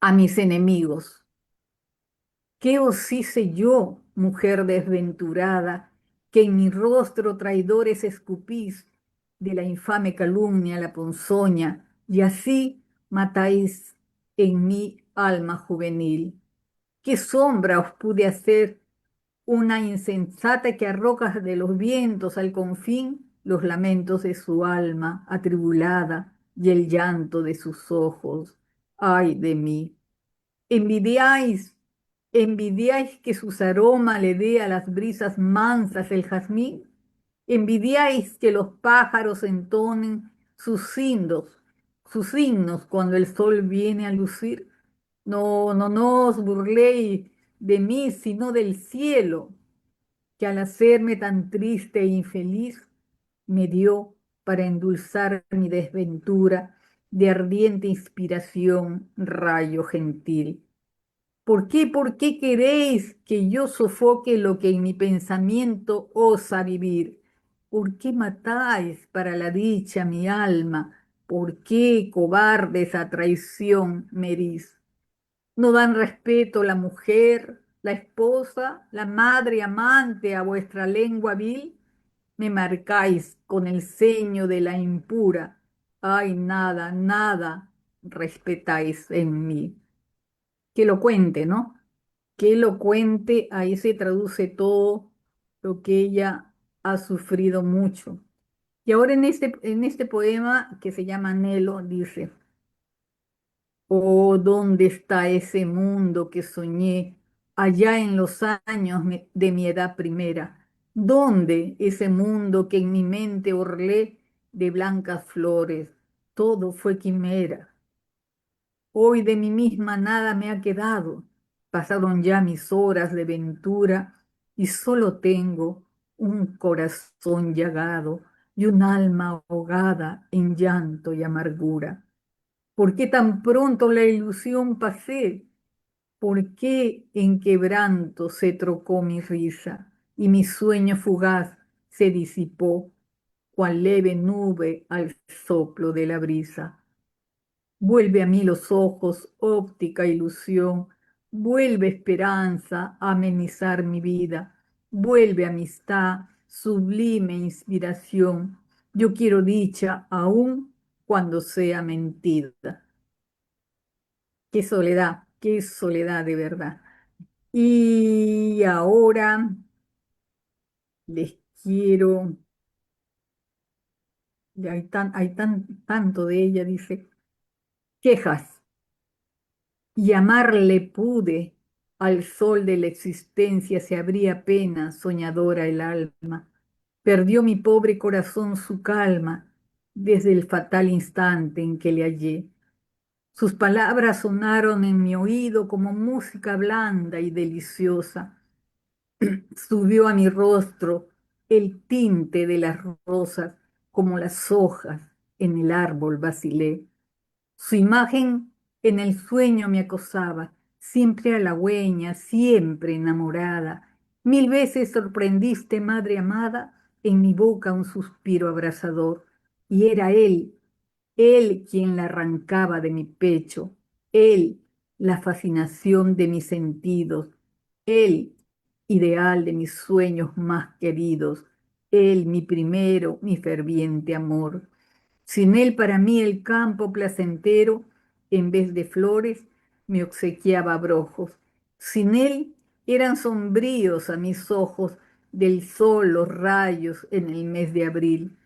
a mis enemigos. ¿Qué os hice yo, mujer desventurada, que en mi rostro traidores escupís de la infame calumnia la ponzoña, y así matáis en mi alma juvenil? ¿Qué sombra os pude hacer, una insensata que arroja de los vientos al confín los lamentos de su alma atribulada y el llanto de sus ojos? ¡Ay de mí! Envidiáis, envidiáis que sus aromas le dé a las brisas mansas el jazmín. Envidiáis que los pájaros entonen sus himnos cuando el sol viene a lucir. No, no, no os burléis de mí, sino del cielo, que al hacerme tan triste e infeliz, me dio para endulzar mi desventura de ardiente inspiración, rayo gentil. Por qué queréis que yo sofoque lo que en mi pensamiento osa vivir? ¿Por qué matáis para la dicha mi alma? ¿Por qué, cobardes, a traición me herís? ¿No dan respeto la mujer, la esposa, la madre amante a vuestra lengua vil? Me marcáis con el ceño de la impura. Ay, nada, nada respetáis en mí. Que lo cuente, ¿no? Qué elocuente, ahí se traduce todo lo que ella ha sufrido mucho. Y ahora en este poema que se llama Anhelo, dice, oh, ¿dónde está ese mundo que soñé allá en los años de mi edad primera? ¿Dónde ese mundo que en mi mente orlé de blancas flores? Todo fue quimera. Hoy de mí misma nada me ha quedado. Pasaron ya mis horas de ventura y solo tengo un corazón llagado y un alma ahogada en llanto y amargura. ¿Por qué tan pronto la ilusión pasé? ¿Por qué en quebranto se trocó mi risa y mi sueño fugaz se disipó, cual leve nube al soplo de la brisa? Vuelve a mí los ojos, óptica ilusión, vuelve esperanza a amenizar mi vida, vuelve amistad, sublime inspiración. Yo quiero dicha aún cuando sea mentira. Qué soledad de verdad. Y ahora les quiero, tanto de ella, dice, quejas. Y amarle pude, al sol de la existencia se abría pena soñadora el alma. Perdió mi pobre corazón su calma desde el fatal instante en que le hallé. Sus palabras sonaron en mi oído como música blanda y deliciosa. Subió a mi rostro el tinte de las rosas como las hojas en el árbol vacilé. Su imagen en el sueño me acosaba, siempre halagüeña, siempre enamorada. Mil veces sorprendiste, madre amada, en mi boca un suspiro abrasador. Y era él quien la arrancaba de mi pecho, él, la fascinación de mis sentidos, él, ideal de mis sueños más queridos, él, mi primero, mi ferviente amor. Sin él para mí el campo placentero, en vez de flores, me obsequiaba abrojos. Sin él eran sombríos a mis ojos del sol los rayos en el mes de abril.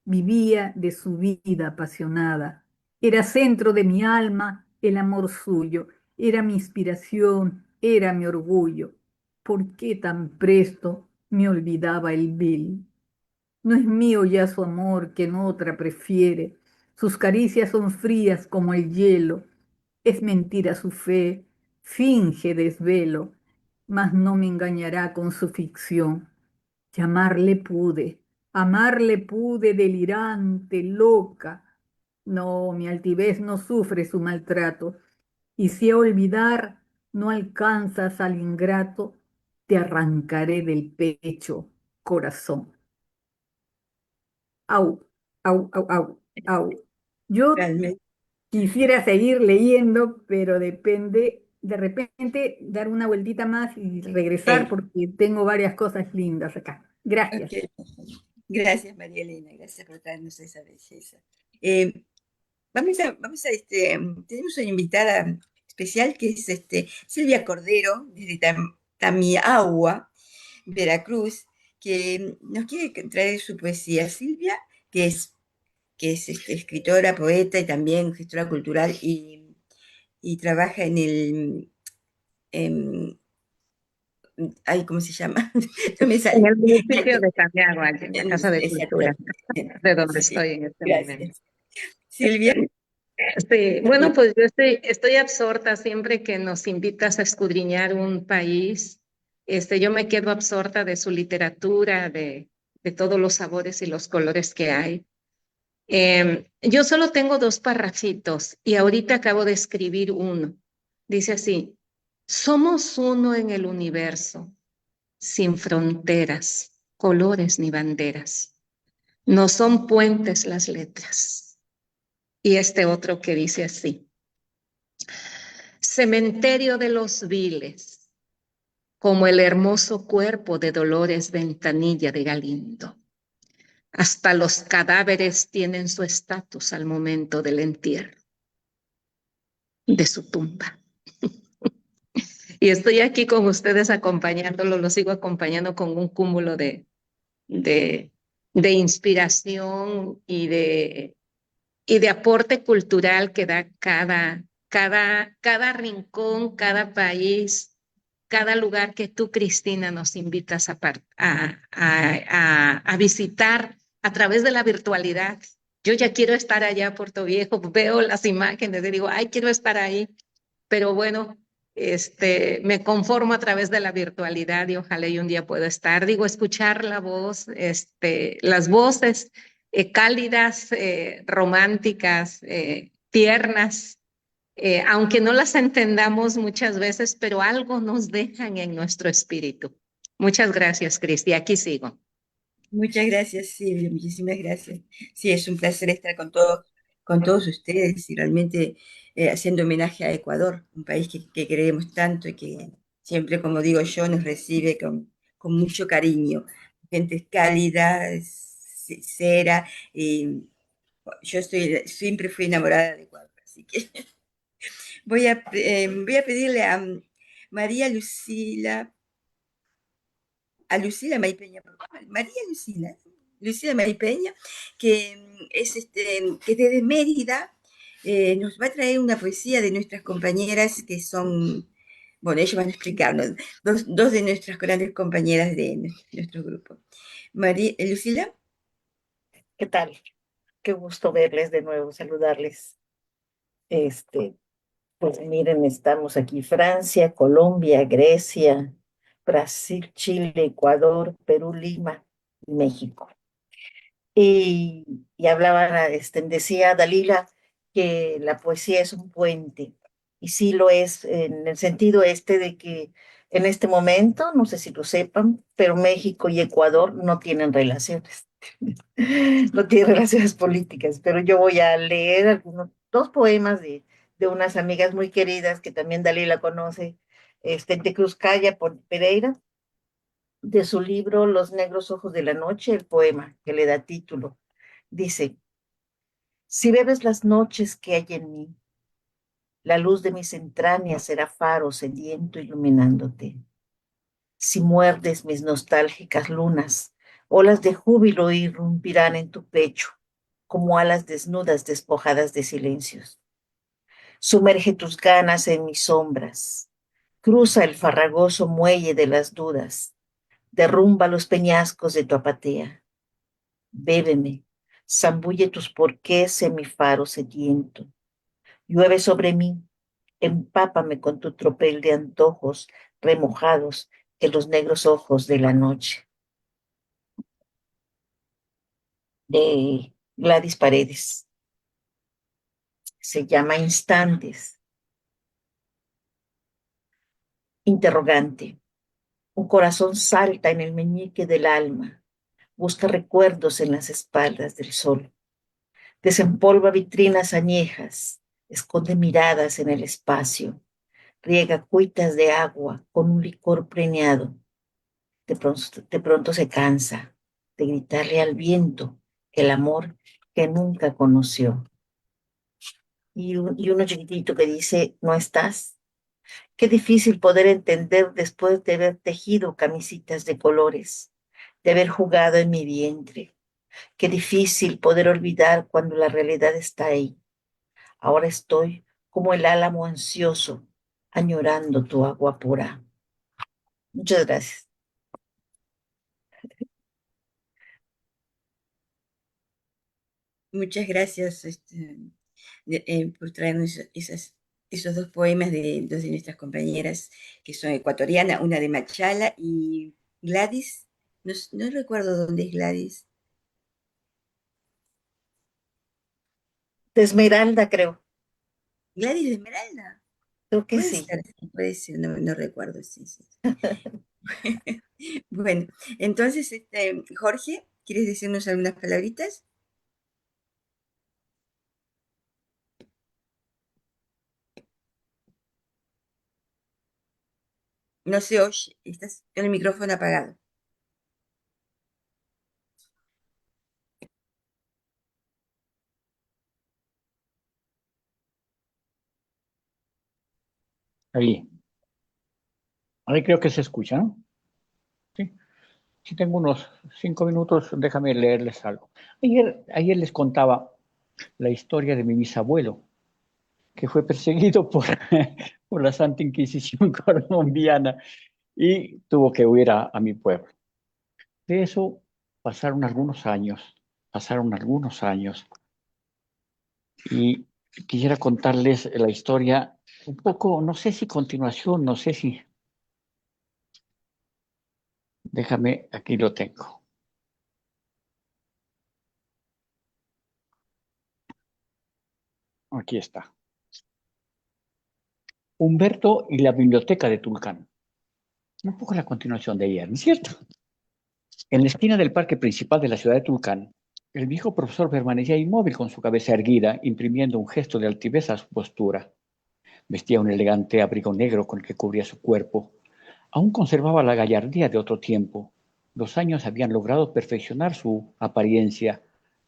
Vivía de su vida apasionada. Era centro de mi alma el amor suyo. Era mi inspiración, era mi orgullo. ¿Por qué tan presto me olvidaba el vil? No es mío ya su amor que en otra prefiere. Sus caricias son frías como el hielo. Es mentira su fe, finge desvelo, mas no me engañará con su ficción. Amarle pude delirante, loca. No, mi altivez no sufre su maltrato. Y si a olvidar no alcanzas al ingrato, te arrancaré del pecho, corazón. Au, au, au, au, au. Yo Realmente. quisiera seguir leyendo, pero depende, de repente, dar una vueltita más y regresar Ok, porque tengo varias cosas lindas acá. Gracias. ok. Gracias, María Elena, gracias por traernos esa belleza. Eh, tenemos una invitada especial que es Silvia Cordero, desde Tamiagua, Veracruz, que nos quiere traer su poesía. Silvia, que es escritora, poeta y también gestora cultural y trabaja en el, em, ay, ¿cómo se llama? No me En sale. el municipio de Santiago, allí en la Casa de Cultura, Exactamente. de donde Sí, estoy en este momento. gracias. Silvia, Sí, bueno, pues yo estoy absorta siempre que nos invitas a escudriñar un país. Yo me quedo absorta de su literatura, de todos los sabores y los colores que hay. Yo solo tengo dos parrafitos y ahorita acabo de escribir uno. Dice así: somos uno en el universo, sin fronteras, colores ni banderas. No son puentes las letras. Y este otro que dice así: cementerio de los viles, como el hermoso cuerpo de Dolores Ventanilla de Galindo. Hasta los cadáveres tienen su estatus al momento del entierro de su tumba. Y estoy aquí con ustedes acompañándolo, lo sigo acompañando con un cúmulo de, de inspiración y de aporte cultural que da cada rincón, cada país, cada lugar que tú, Cristina, nos invitas a visitar a través de la virtualidad. Yo ya quiero estar allá a Puerto Viejo, veo las imágenes y digo, ay, quiero estar ahí, pero bueno, me conformo a través de la virtualidad y ojalá y un día pueda estar, digo, escuchar la voz, las voces cálidas, románticas, tiernas, aunque no las entendamos muchas veces, pero algo nos dejan en nuestro espíritu. Muchas gracias, Cristi. Aquí sigo. muchas gracias, Silvia, muchísimas gracias. Sí, es un placer estar con todos ustedes y realmente haciendo homenaje a Ecuador, un país que queremos tanto y que siempre, como digo yo, nos recibe con mucho cariño. Gente cálida, sincera, y yo siempre fui enamorada de Ecuador, así que voy a pedirle a María Lucila a Lucila Maipeña, María Lucila Maipeña, que desde Mérida nos va a traer una poesía de nuestras compañeras que son, bueno, ellos van a explicarnos, dos de nuestras grandes compañeras de nuestro grupo. María Lucila. ¿Qué tal? Qué gusto verles de nuevo, saludarles. Este, pues miren, estamos aquí: Francia, Colombia, Grecia, Brasil, Chile, Ecuador, Perú, Lima y México. Y hablaba, decía Dalila que la poesía es un puente, y sí lo es en el sentido de que en este momento, no sé si lo sepan, pero México y Ecuador no tienen relaciones, no tienen relaciones políticas, pero yo voy a leer dos poemas de unas amigas muy queridas que también Dalila conoce, de Cruzcaya por Pereira, de su libro Los negros ojos de la noche, el poema que le da título. Dice: si bebes las noches que hay en mí, la luz de mis entrañas será faro sediento iluminándote. Si muerdes mis nostálgicas lunas, olas de júbilo irrumpirán en tu pecho, como alas desnudas despojadas de silencios. Sumerge tus ganas en mis sombras, cruza el farragoso muelle de las dudas, derrumba los peñascos de tu apatía. Bébeme, zambulle tus porqués en mi faro sediento. Llueve sobre mí, empápame con tu tropel de antojos remojados en los negros ojos de la noche. De Gladys Paredes. Se llama Instantes. Interrogante. Un corazón salta en el meñique del alma, busca recuerdos en las espaldas del sol. Desempolva vitrinas añejas, esconde miradas en el espacio, riega cuitas de agua con un licor preñado. De pronto se cansa de gritarle al viento el amor que nunca conoció. Y uno chiquitito que dice: ¿no estás? Qué difícil poder entender después de haber tejido camisitas de colores, de haber jugado en mi vientre. Qué difícil poder olvidar cuando la realidad está ahí. Ahora estoy como el álamo ansioso, añorando tu agua pura. Muchas gracias. Muchas gracias por traernos esos dos poemas de dos de nuestras compañeras que son ecuatorianas, una de Machala y Gladys. No, no recuerdo dónde es Gladys. De Esmeralda, creo. Gladys de Esmeralda. Creo que sí. Puede ser, no, no recuerdo, sí, sí. Bueno, entonces, Jorge, ¿quieres decirnos algunas palabritas? No se oye, estás con el micrófono apagado. Ahí. Ahí creo que se escucha, ¿no? Sí. Si tengo unos 5 minutos, déjame leerles algo. Ayer les contaba la historia de mi bisabuelo, que fue perseguido por la Santa Inquisición colombiana y tuvo que huir a mi pueblo. De eso pasaron algunos años, y quisiera contarles la historia un poco, no sé si continuación, no sé si, déjame, aquí lo tengo. Aquí está. Humberto y la biblioteca de Tulcán. Un poco la continuación de ayer, ¿no es cierto? En la esquina del parque principal de la ciudad de Tulcán, el viejo profesor permanecía inmóvil con su cabeza erguida, imprimiendo un gesto de altivez a su postura. Vestía un elegante abrigo negro con el que cubría su cuerpo. Aún conservaba la gallardía de otro tiempo. Los años habían logrado perfeccionar su apariencia,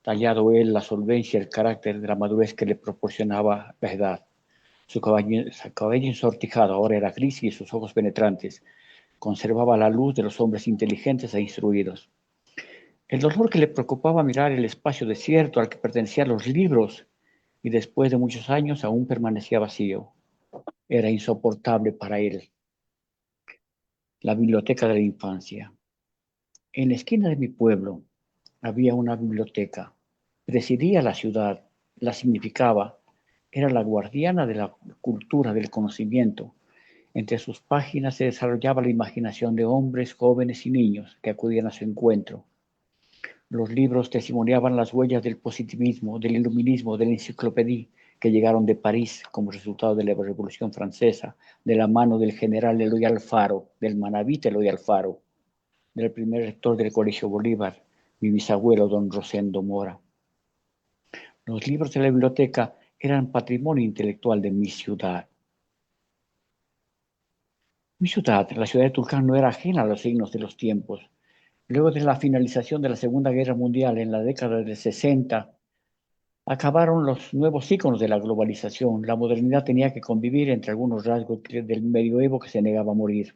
tallado él la solvencia y el carácter de la madurez que le proporcionaba la edad. Su cabello ensortijado ahora era gris y sus ojos penetrantes conservaba la luz de los hombres inteligentes e instruidos. El dolor que le preocupaba mirar el espacio desierto al que pertenecían los libros y después de muchos años aún permanecía vacío. Era insoportable para él. La biblioteca de la infancia. En la esquina de mi pueblo había una biblioteca. Presidía la ciudad, la significaba. era la guardiana de la cultura, del conocimiento. Entre sus páginas se desarrollaba la imaginación de hombres, jóvenes y niños que acudían a su encuentro. Los libros testimoniaban las huellas del positivismo, del iluminismo, de la enciclopedia que llegaron de París como resultado de la Revolución Francesa, de la mano del general Eloy Alfaro, del manabita Eloy Alfaro, del primer rector del Colegio Bolívar, mi bisabuelo don Rosendo Mora. Los libros de la biblioteca eran patrimonio intelectual de mi ciudad. Mi ciudad, la ciudad de Tulcán, no era ajena a los signos de los tiempos. Luego de la finalización de la Segunda Guerra Mundial en la década del 60, acabaron los nuevos íconos de la globalización. La modernidad tenía que convivir entre algunos rasgos del medioevo que se negaba a morir.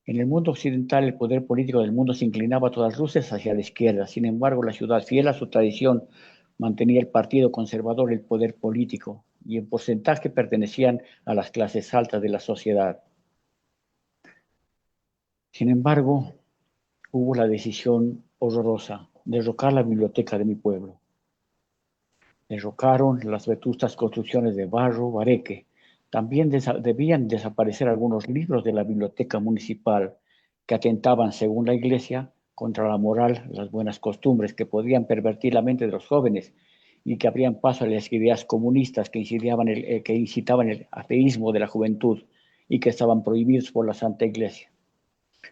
En el mundo occidental, el poder político del mundo se inclinaba a todas luces hacia la izquierda. Sin embargo, la ciudad, fiel a su tradición, mantenía el partido conservador el poder político y en porcentaje pertenecían a las clases altas de la sociedad. Sin embargo, hubo la decisión horrorosa de derrocar la biblioteca de mi pueblo. Derrocaron las vetustas construcciones de barro, bareque. También debían desaparecer algunos libros de la biblioteca municipal que atentaban, según la Iglesia, contra la moral, las buenas costumbres, que podían pervertir la mente de los jóvenes y que abrían paso a las ideas comunistas que incitaban el ateísmo de la juventud y que estaban prohibidos por la Santa Iglesia.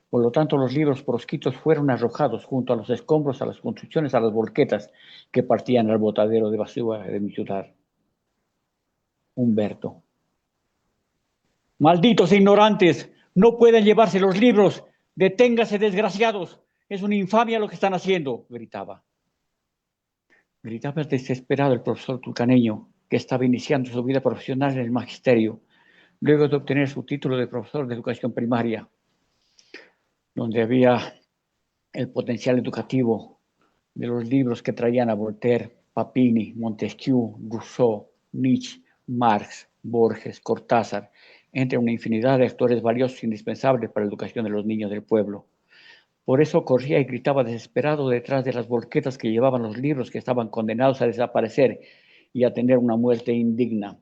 Por lo tanto, los libros proscritos fueron arrojados junto a los escombros, a las construcciones, a las volquetas que partían al botadero de basura de mi ciudad. Humberto. Malditos e ignorantes, no pueden llevarse los libros. Deténgase, desgraciados. Es una infamia lo que están haciendo, gritaba. Gritaba desesperado el profesor tulcaneño, que estaba iniciando su vida profesional en el magisterio, luego de obtener su título de profesor de educación primaria, donde había el potencial educativo de los libros que traían a Voltaire, Papini, Montesquieu, Rousseau, Nietzsche, Marx, Borges, Cortázar, entre una infinidad de actores valiosos e indispensables para la educación de los niños del pueblo. Por eso corría y gritaba desesperado detrás de las volquetas que llevaban los libros que estaban condenados a desaparecer y a tener una muerte indigna,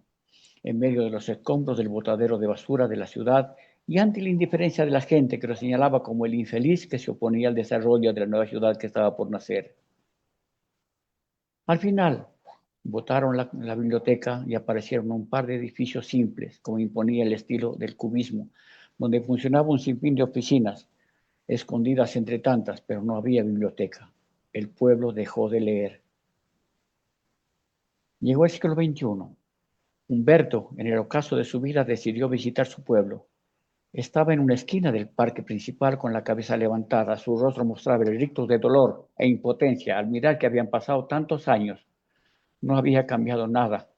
en medio de los escombros del botadero de basura de la ciudad y ante la indiferencia de la gente que lo señalaba como el infeliz que se oponía al desarrollo de la nueva ciudad que estaba por nacer. Al final, botaron la biblioteca y aparecieron un par de edificios simples, como imponía el estilo del cubismo, donde funcionaba un sinfín de oficinas, escondidas entre tantas, pero no había biblioteca. El pueblo dejó de leer. Llegó el siglo XXI. Humberto, en el ocaso de su vida, decidió visitar su pueblo. Estaba en una esquina del parque principal con la cabeza levantada. Su rostro mostraba el rictus de dolor e impotencia al mirar que habían pasado tantos años. No había cambiado nada.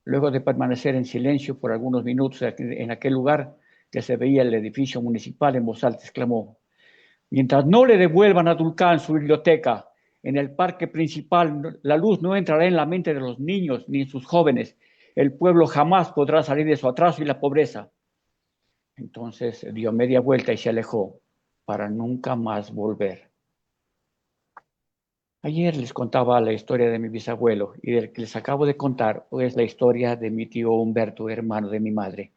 Luego de permanecer en silencio por algunos minutos en aquel lugar que se veía el edificio municipal, en voz alta exclamó: mientras no le devuelvan a Tulcán su biblioteca, en el parque principal la luz no entrará en la mente de los niños ni en sus jóvenes. El pueblo jamás podrá salir de su atraso y la pobreza. Entonces dio media vuelta y se alejó para nunca más volver. Ayer les contaba la historia de mi bisabuelo y del que les acabo de contar es la historia de mi tío Humberto, hermano de mi madre,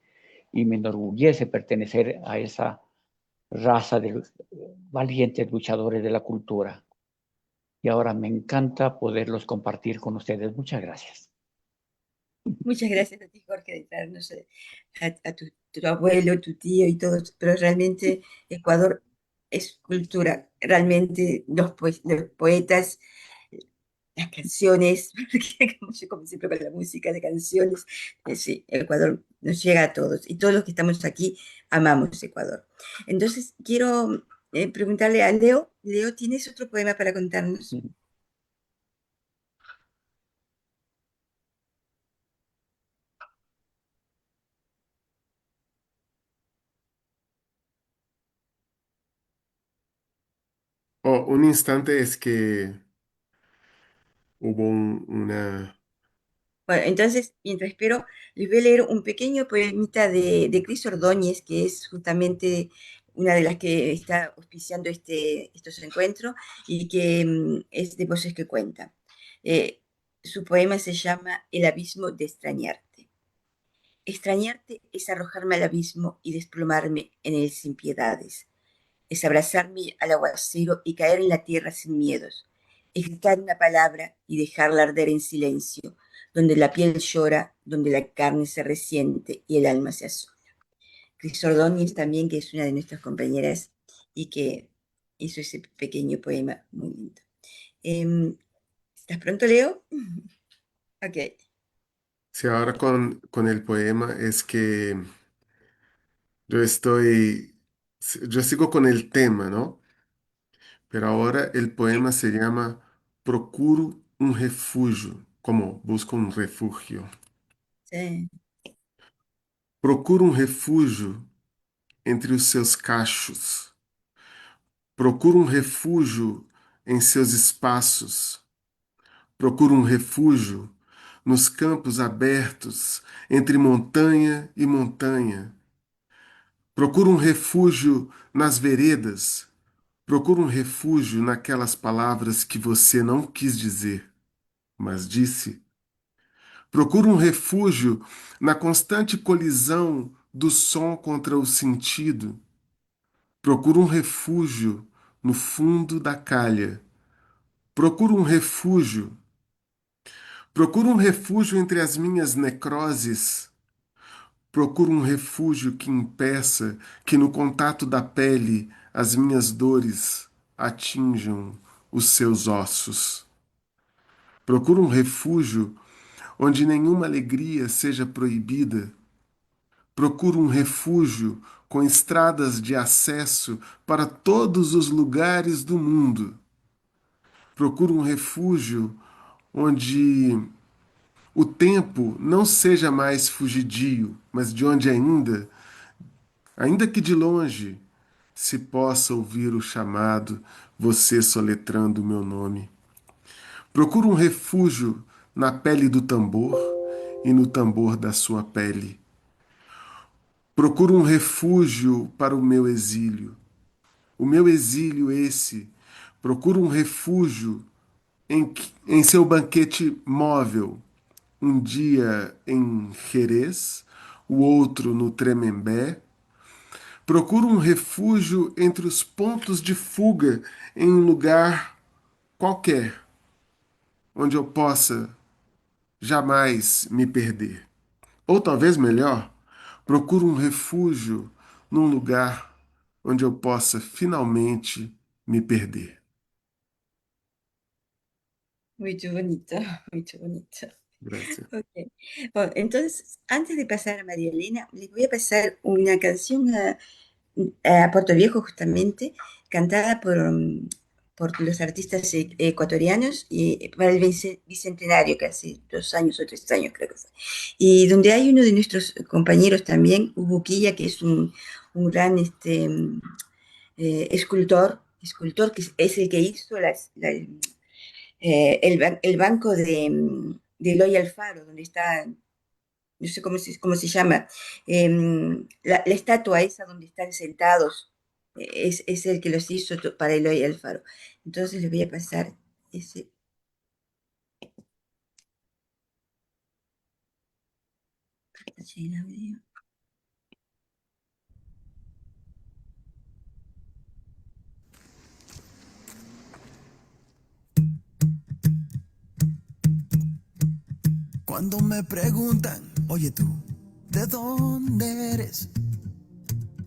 y me enorgullece pertenecer a esa raza de valientes luchadores de la cultura. Y ahora me encanta poderlos compartir con ustedes. Muchas gracias. Muchas gracias a ti, Jorge, de traernos a tu abuelo, tu tío y todos, pero realmente Ecuador es cultura, realmente los poetas, las canciones, porque como siempre con la música de canciones, sí, Ecuador nos llega a todos y todos los que estamos aquí amamos Ecuador. Entonces quiero preguntarle a Leo. Leo, ¿tienes otro poema para contarnos? Oh, un instante, es que hubo una... Bueno, entonces, mientras espero, les voy a leer un pequeño poemita de Cris Ordóñez, que es justamente una de las que está auspiciando estos encuentros y que es de Voces que Cuenta. Su poema se llama El abismo de extrañarte. Extrañarte es arrojarme al abismo y desplomarme en él sin piedades. Es abrazarme al aguacero y caer en la tierra sin miedos. Es gritar una palabra y dejarla arder en silencio, donde la piel llora, donde la carne se resiente y el alma se asola. Cris Ordóñez también, que es una de nuestras compañeras y que hizo ese pequeño poema muy lindo. ¿Estás pronto, Leo? Ok. Sí, ahora con el poema es que yo estoy, yo sigo con el tema, ¿no? Pero ahora el poema se llama Procuro un refugio, como busco un refugio. Sí. Procuro um refúgio entre os seus cachos. Procuro um refúgio em seus espaços. Procuro um refúgio nos campos abertos entre montanha e montanha. Procuro um refúgio nas veredas. Procuro um refúgio naquelas palavras que você não quis dizer, mas disse. Procuro um refúgio na constante colisão do som contra o sentido. Procuro um refúgio no fundo da calha. Procuro um refúgio. Procuro um refúgio entre as minhas necroses. Procuro um refúgio que impeça que no contato da pele as minhas dores atinjam os seus ossos. Procuro um refúgio onde nenhuma alegria seja proibida. Procuro um refúgio com estradas de acesso para todos os lugares do mundo. Procuro um refúgio onde o tempo não seja mais fugidio, mas de onde ainda que de longe, se possa ouvir o chamado, você soletrando o meu nome. Procuro um refúgio na pele do tambor e no tambor da sua pele. Procuro um refúgio para o meu exílio. O meu exílio esse. Procuro um refúgio em seu banquete móvel. Um dia em Jerez, o outro no Tremembé. Procuro um refúgio entre os pontos de fuga em um lugar qualquer, onde eu possa jamais me perder. Ou talvez melhor, procuro um refúgio num lugar onde eu possa finalmente me perder. Muy bonito, muy bonito. Gracias. Okay. Bueno, entonces, antes de pasar a María Elena, les voy a pasar una canción a Puerto Viejo, justamente, cantada por los artistas ecuatorianos y para el bicentenario, casi 2 años o 3 años creo que fue. Y donde hay uno de nuestros compañeros también, Hugo Quilla, que es un gran escultor que es el que hizo el banco de Eloy Alfaro, donde está, no sé cómo se llama, la estatua esa donde están sentados, es el que los hizo para Eloy Alfaro. Entonces les voy a pasar ese. Cuando me preguntan, oye tú, ¿de dónde eres?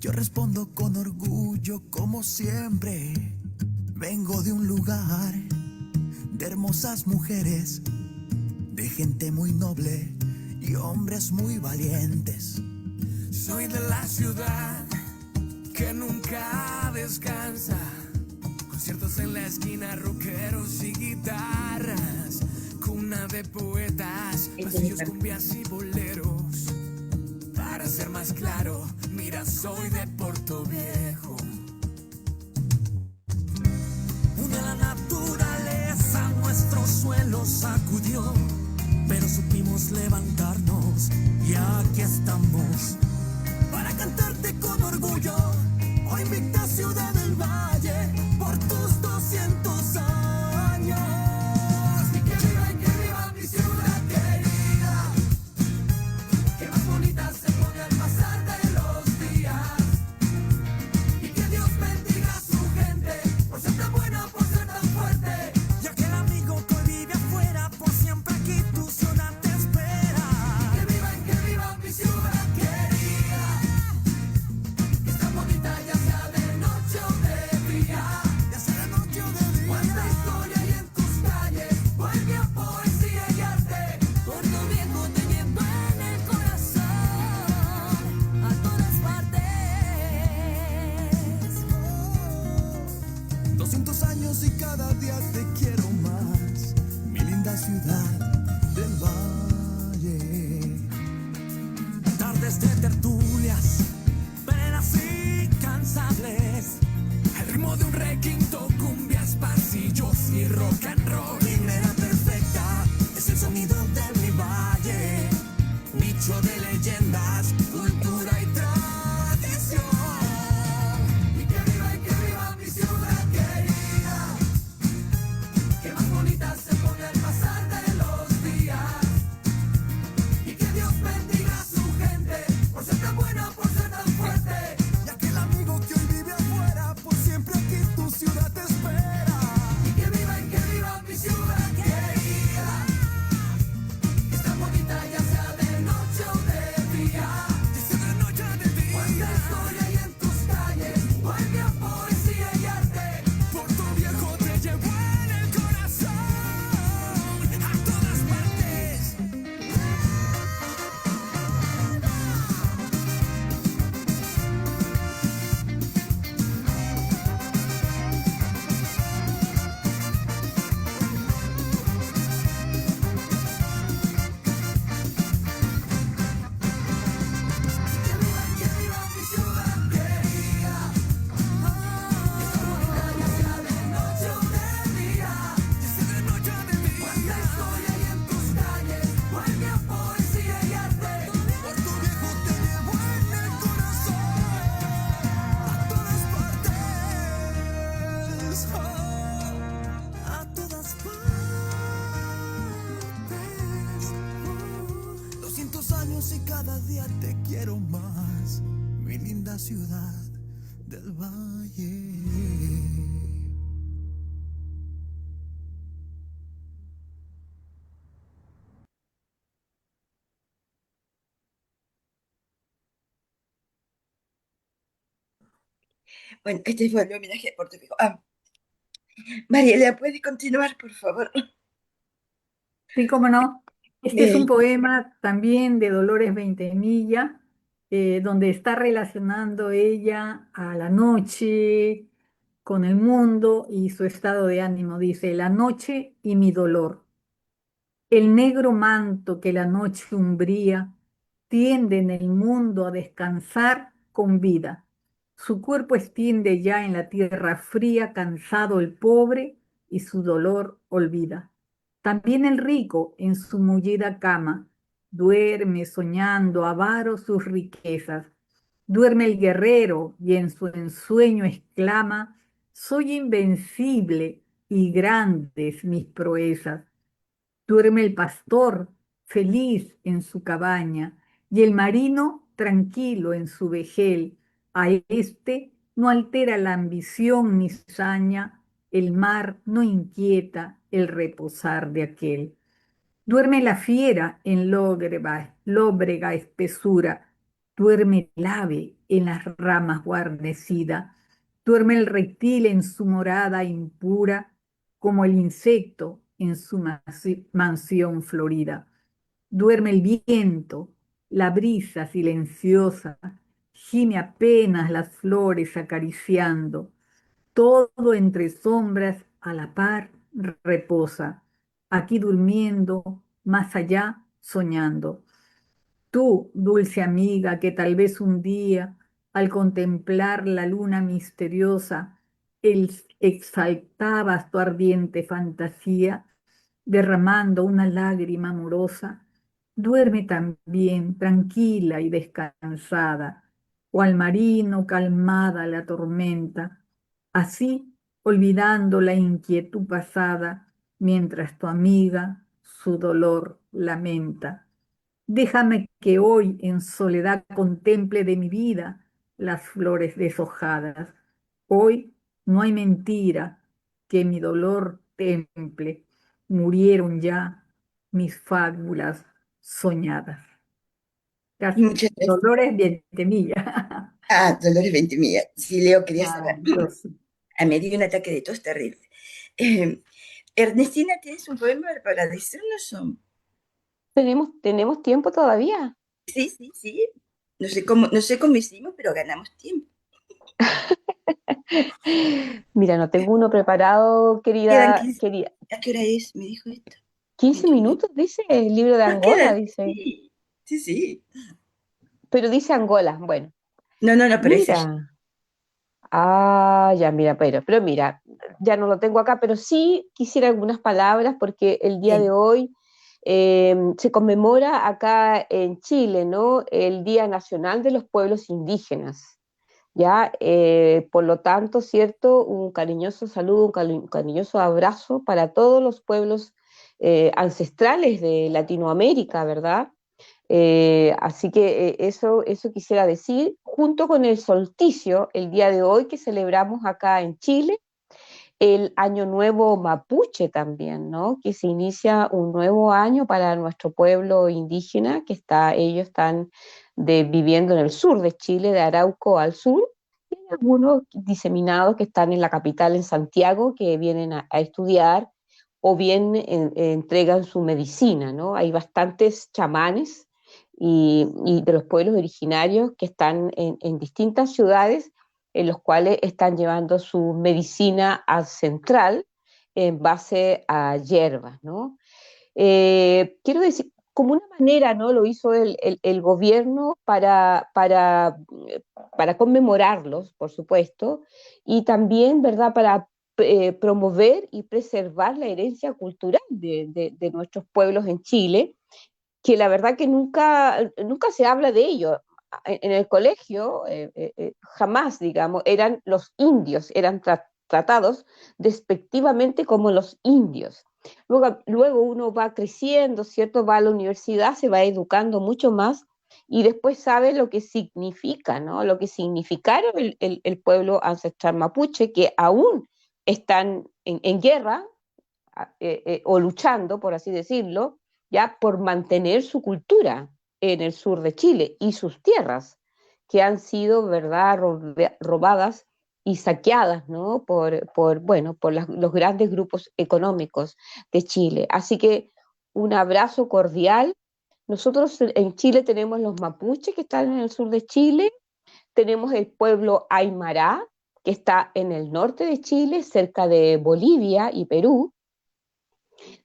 Yo respondo con orgullo, como siempre. Vengo de un lugar de hermosas mujeres, de gente muy noble y hombres muy valientes. Soy de la ciudad que nunca descansa, conciertos en la esquina, rockeros y guitarras, cuna de poetas, pasillos, cumbias y boleros. Para ser más claro, mira, soy de Puerto Viejo. Una la naturaleza nuestro suelo sacudió, pero supimos levantarnos y aquí estamos para cantarte con orgullo. Oh, invicta ciudad del valle, por tus 200 años. Y que viva mi sonido de mi valle, bicho de leyendas, cultura y tradición. Y que viva mi ciudad querida, que más bonita se pone al pasar de los días. Y que Dios bendiga a su gente, por ser tan buena, por ser tan fuerte. Y aquel amigo que hoy vive afuera, por siempre aquí tu ciudad te espera. Y que viva mi ciudad querida, que es tan bonita ya sea de noche o de día. Ya sea de noche o de día. Cuánta historia hay en tus calles, poesía, poesía y arte. Puerto Viejo te llevo en el corazón, a todas partes. Que viva mi ciudad querida, esta bonita ya sea de noche o de día. Ya sea de noche o de día. Cuánta historia hay en tus calles, poesía, poesía y arte. Puerto Viejo te llevo en el corazón, a todas partes, a todas partes. 200 años y cada día te quiero más, mi linda ciudad del valle. Bueno, este fue el homenaje a Puerto Viejo. Mariela, ¿puedes continuar, por favor? Sí, cómo no. Este es un Bien. poema también de Dolores Veintemilla, donde está relacionando ella a la noche con el mundo y su estado de ánimo. Dice, la noche y mi dolor. El negro manto que la noche umbría tiende en el mundo a descansar con vida. Su cuerpo extiende ya en la tierra fría, cansado el pobre y su dolor olvida. También el rico en su mullida cama duerme soñando avaro sus riquezas. Duerme el guerrero y en su ensueño exclama, soy invencible y grandes mis proezas. Duerme el pastor feliz en su cabaña y el marino tranquilo en su vejel. A este no altera la ambición ni saña, el mar no inquieta el reposar de aquel. Duerme la fiera en lóbrega espesura, duerme el ave en las ramas guarnecida, duerme el reptil en su morada impura, como el insecto en su mansión florida. Duerme el viento, la brisa silenciosa, gime apenas las flores acariciando, todo entre sombras a la par reposa, aquí durmiendo, más allá soñando. Tú, dulce amiga, que tal vez un día, al contemplar la luna misteriosa, exaltabas tu ardiente fantasía, derramando una lágrima amorosa, duerme también tranquila y descansada, o al marino calmada la tormenta, así olvidando la inquietud pasada, mientras tu amiga su dolor lamenta. Déjame que hoy en soledad contemple de mi vida las flores deshojadas. Hoy no hay mentira que mi dolor temple. Murieron ya mis fábulas soñadas. Gracias. Muchas gracias. Dolores Vientemilla. Dolores Ventimilla. Sí, Leo, quería saber. Maravilloso. Me dio un ataque de tos terrible. Ernestina, ¿tienes un poema para decirnos? ¿Tenemos tiempo todavía? Sí, sí, sí. No sé cómo hicimos, pero ganamos tiempo. Mira, no tengo uno preparado, Quedan querida, 15. querida. ¿A qué hora es? Me dijo esto. 15 minutos, dice el libro de Angola, Quedan, dice. sí, sí, sí. Pero dice Angola, bueno. No, pero es ella. Mira, ya, mira, pero mira, ya no lo tengo acá, pero sí quisiera algunas palabras porque el día de Sí. hoy Se conmemora acá en Chile, ¿no? El Día Nacional de los Pueblos Indígenas. ¿Ya? Por lo tanto, ¿cierto? Un cariñoso saludo, un cariñoso abrazo para todos los pueblos ancestrales de Latinoamérica, ¿verdad? Así que eso quisiera decir, junto con el solsticio, el día de hoy que celebramos acá en Chile, el Año Nuevo Mapuche también, ¿no? Que se inicia un nuevo año para nuestro pueblo indígena, ellos están viviendo en el sur de Chile, de Arauco al sur, y hay algunos diseminados que están en la capital, en Santiago, que vienen a estudiar o bien entregan su medicina, ¿no? Hay bastantes chamanes y de los pueblos originarios que están en distintas ciudades en los cuales están llevando su medicina al central en base a hierbas, ¿no? Quiero decir, como una manera, ¿no? Lo hizo el gobierno para conmemorarlos, por supuesto, y también, ¿verdad?, para promover y preservar la herencia cultural de nuestros pueblos en Chile, que la verdad que nunca se habla de ello. En el colegio, jamás, digamos, eran los indios, eran tratados despectivamente como los indios. Luego uno va creciendo, ¿cierto? Va a la universidad, se va educando mucho más y después sabe lo que significa, ¿no? Lo que significaron el pueblo ancestral mapuche, que aún están en guerra o luchando, por así decirlo, ya por mantener su cultura en el sur de Chile y sus tierras, que han sido, ¿verdad?, robadas y saqueadas, ¿no? por los grandes grupos económicos de Chile. Así que un abrazo cordial. Nosotros en Chile tenemos los mapuches que están en el sur de Chile, tenemos el pueblo Aymara, que está en el norte de Chile, cerca de Bolivia y Perú.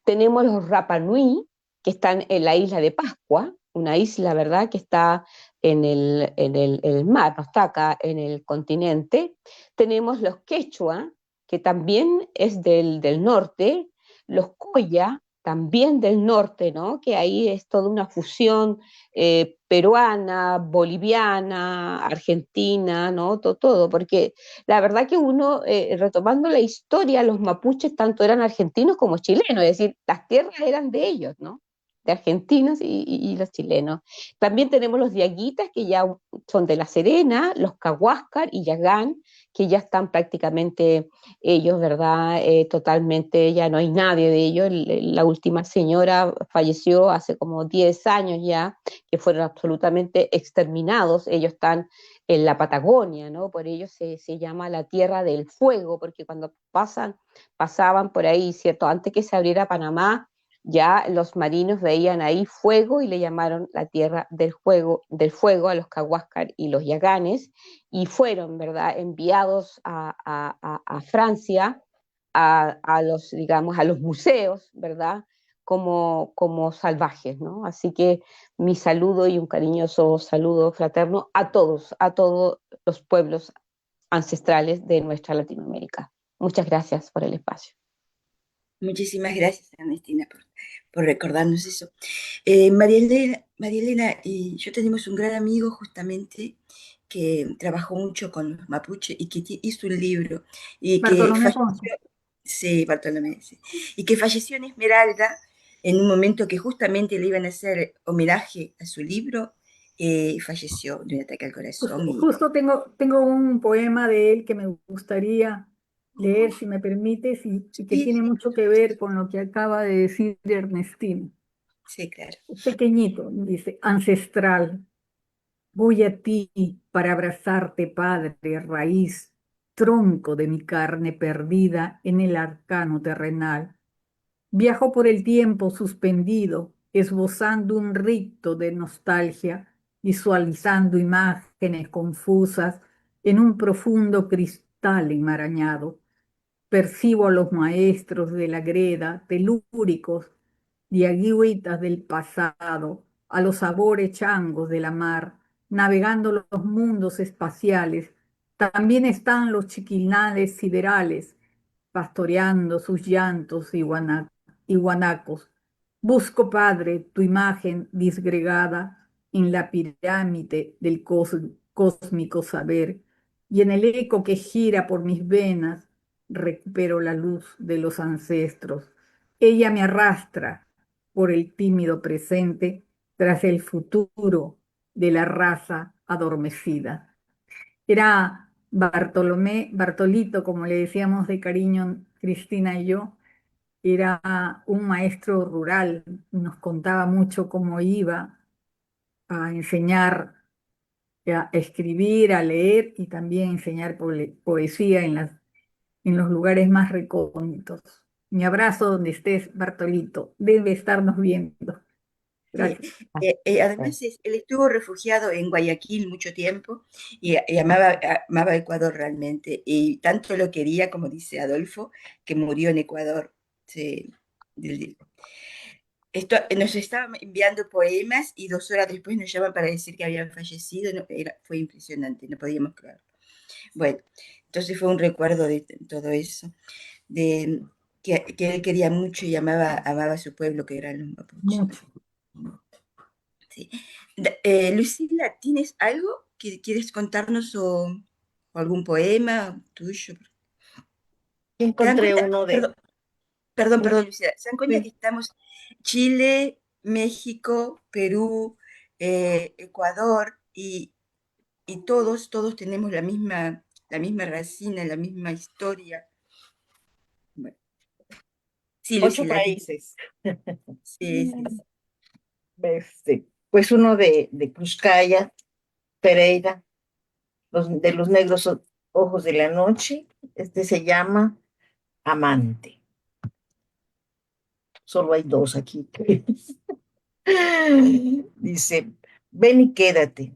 Tenemos los Rapa Nui, que están en la isla de Pascua, una isla, ¿verdad?, que está en el mar, no está acá en el continente. Tenemos los Quechua, que también es del norte, los Coya, también del norte, ¿no? Que ahí es toda una fusión peruana, boliviana, argentina, ¿no? Todo, porque la verdad que uno, retomando la historia, los mapuches tanto eran argentinos como chilenos, es decir, las tierras eran de ellos, ¿no? De argentinos y los chilenos. También tenemos los diaguitas, que ya son de La Serena, los cahuáscar y yagán, que ya están prácticamente ellos, ¿verdad? Totalmente, ya no hay nadie de ellos. La última señora falleció hace como 10 años ya, que fueron absolutamente exterminados. Ellos están en la Patagonia, ¿no? Por ello se llama la Tierra del Fuego, porque cuando pasaban por ahí, ¿cierto? Antes que se abriera Panamá, ya los marinos veían ahí fuego y le llamaron la Tierra del Fuego a los cahuáscar y los yaganes, y fueron, ¿verdad?, enviados a Francia, digamos, a los museos, ¿verdad?, como salvajes, ¿no? Así que mi saludo y un cariñoso saludo fraterno a todos los pueblos ancestrales de nuestra Latinoamérica. Muchas gracias por el espacio. Muchísimas gracias, Ernestina, por recordarnos eso. María Elena y yo tenemos un gran amigo justamente que trabajó mucho con los mapuche y que hizo un libro y que Bartolomé Ponce. falleció, sí, Bartolomé, sí, y que falleció en Esmeralda en un momento que justamente le iban a hacer homenaje a su libro, falleció de un ataque al corazón. Justo tengo un poema de él que me gustaría leer, si me permites, y que Sí, tiene sí, mucho que ver con lo que acaba de decir Ernestina. sí, claro. Es pequeñito, dice, ancestral. Voy a ti para abrazarte, Padre, raíz, tronco de mi carne perdida en el arcano terrenal. Viajo por el tiempo suspendido, esbozando un rito de nostalgia, visualizando imágenes confusas en un profundo cristal enmarañado. Percibo a los maestros de la greda, telúricos, diaguitas del pasado, a los sabores changos de la mar, navegando los mundos espaciales. También están los chiquinales siderales, pastoreando sus llantos y guanacos. Busco, Padre, tu imagen disgregada en la pirámide del cósmico saber, y en el eco que gira por mis venas recupero la luz de los ancestros. Ella me arrastra por el tímido presente tras el futuro de la raza adormecida. Era Bartolito, como le decíamos de cariño Cristina y yo, era un maestro rural, nos contaba mucho cómo iba a enseñar a escribir, a leer y también enseñar poesía en los lugares más recónditos. Mi abrazo donde estés, Bartolito. Debe estarnos viendo. Sí, Gracias. además él estuvo refugiado en Guayaquil mucho tiempo y amaba Ecuador realmente. Y tanto lo quería, como dice Adolfo, que murió en Ecuador. Sí, nos estaba enviando poemas y 2 horas después nos llaman para decir que habían fallecido. No, fue impresionante, no podíamos creer. Bueno, entonces fue un recuerdo de todo eso, de que él quería mucho y amaba a su pueblo, que eran los mapuches. Mucho. Sí. Lucila, ¿tienes algo que quieres contarnos o algún poema tuyo? ¿Te dan Encontré cuenta? uno de... Perdón, Lucila. ¿Se dan cuenta que Sí. estamos Chile, México, Perú, Ecuador y todos tenemos la misma racina, la misma historia? Bueno, sí, 8 Lucila. países. Sí, sí, sí. Pues uno de Cruzcaya, Pereira, de los negros ojos de la noche. Este se llama Amante. Solo hay 2 aquí. Dice, ven y quédate,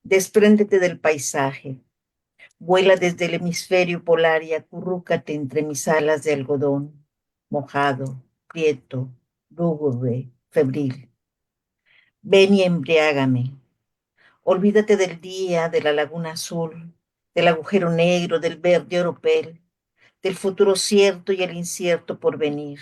despréndete del paisaje, vuela desde el hemisferio polar y acurrúcate entre mis alas de algodón, mojado, quieto, lúgubre, febril. Ven y embriágame. Olvídate del día, de la laguna azul, del agujero negro, del verde oropel, del futuro cierto y el incierto por venir.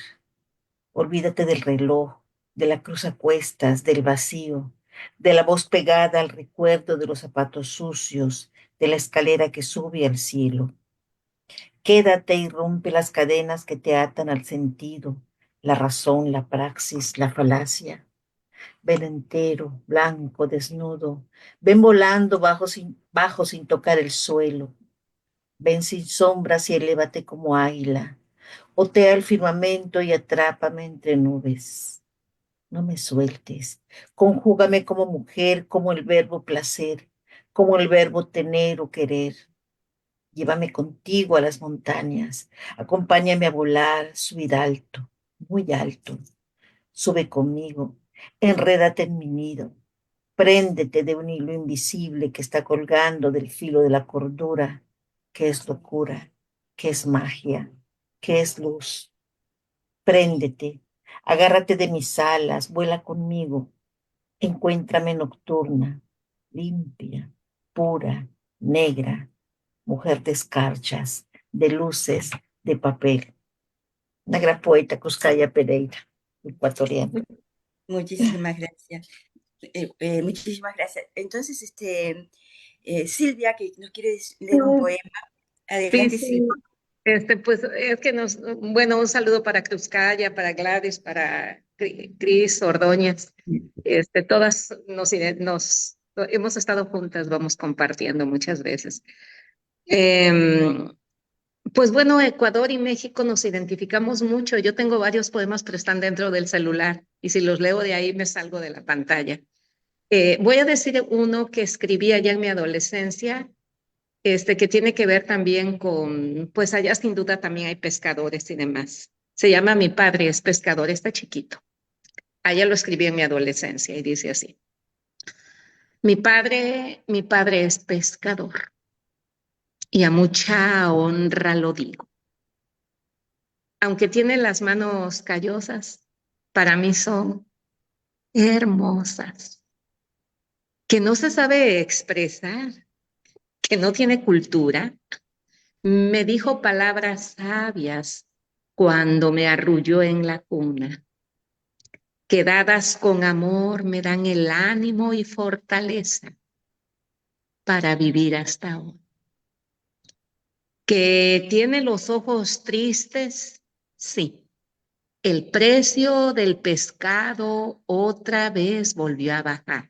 Olvídate del reloj, de la cruz a cuestas, del vacío, de la voz pegada al recuerdo de los zapatos sucios, de la escalera que sube al cielo. Quédate y rompe las cadenas que te atan al sentido, la razón, la praxis, la falacia. Ven entero, blanco, desnudo. Ven volando bajo sin tocar el suelo. Ven sin sombras y elévate como águila. Otea el firmamento y atrápame entre nubes. No me sueltes. Conjúgame como mujer, como el verbo placer, como el verbo tener o querer. Llévame contigo a las montañas. Acompáñame a volar, subir alto, muy alto. Sube conmigo. Enrédate en mi nido. Préndete de un hilo invisible que está colgando del filo de la cordura, que es locura, que es magia, que es luz. Préndete, agárrate de mis alas, vuela conmigo. Encuéntrame nocturna, limpia, pura, negra, mujer de escarchas, de luces, de papel. Una gran poeta, Cuscaya Pereira, ecuatoriana. Muchísimas gracias. Muchísimas gracias. Entonces, Silvia, que nos quiere leer un poema. Sí, Adelante, Silvia. sí. Pues es que bueno, un saludo para Cruzcaya, para Gladys, para Cris Ordóñez. Todas nos hemos estado juntas, vamos compartiendo muchas veces. Em, pues bueno, Ecuador y México nos identificamos mucho. Yo tengo varios poemas, pero están dentro del celular, y si los leo de ahí me salgo de la pantalla. Voy a decir uno que escribí allá en mi adolescencia, que tiene que ver también con, pues allá sin duda también hay pescadores y demás. Se llama Mi padre es pescador, está chiquito. Allá lo escribí en mi adolescencia y dice así. Mi padre es pescador y a mucha honra lo digo. Aunque tiene las manos callosas, para mí son hermosas. Que no se sabe expresar, que no tiene cultura, me dijo palabras sabias cuando me arrulló en la cuna. que dadas con amor me dan el ánimo y fortaleza para vivir hasta hoy. Que tiene los ojos tristes, sí. El precio del pescado otra vez volvió a bajar.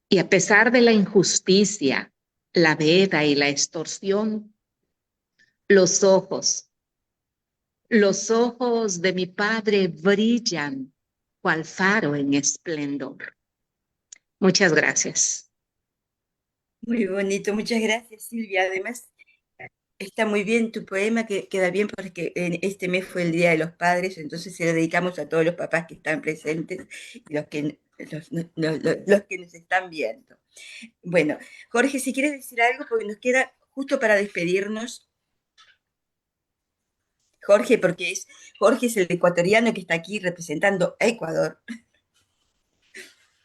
Y a pesar de la injusticia, la veda y la extorsión, los ojos, los ojos de mi padre brillan cual faro en esplendor. Muchas gracias. Muy bonito, muchas gracias, Silvia. Además, está muy bien tu poema, que queda bien porque en este mes fue el Día de los Padres, entonces se lo dedicamos a todos los papás que están presentes y los que nos están viendo. Bueno, Jorge, si quieres decir algo, porque nos queda justo para despedirnos. Jorge, Jorge es el ecuatoriano que está aquí representando a Ecuador.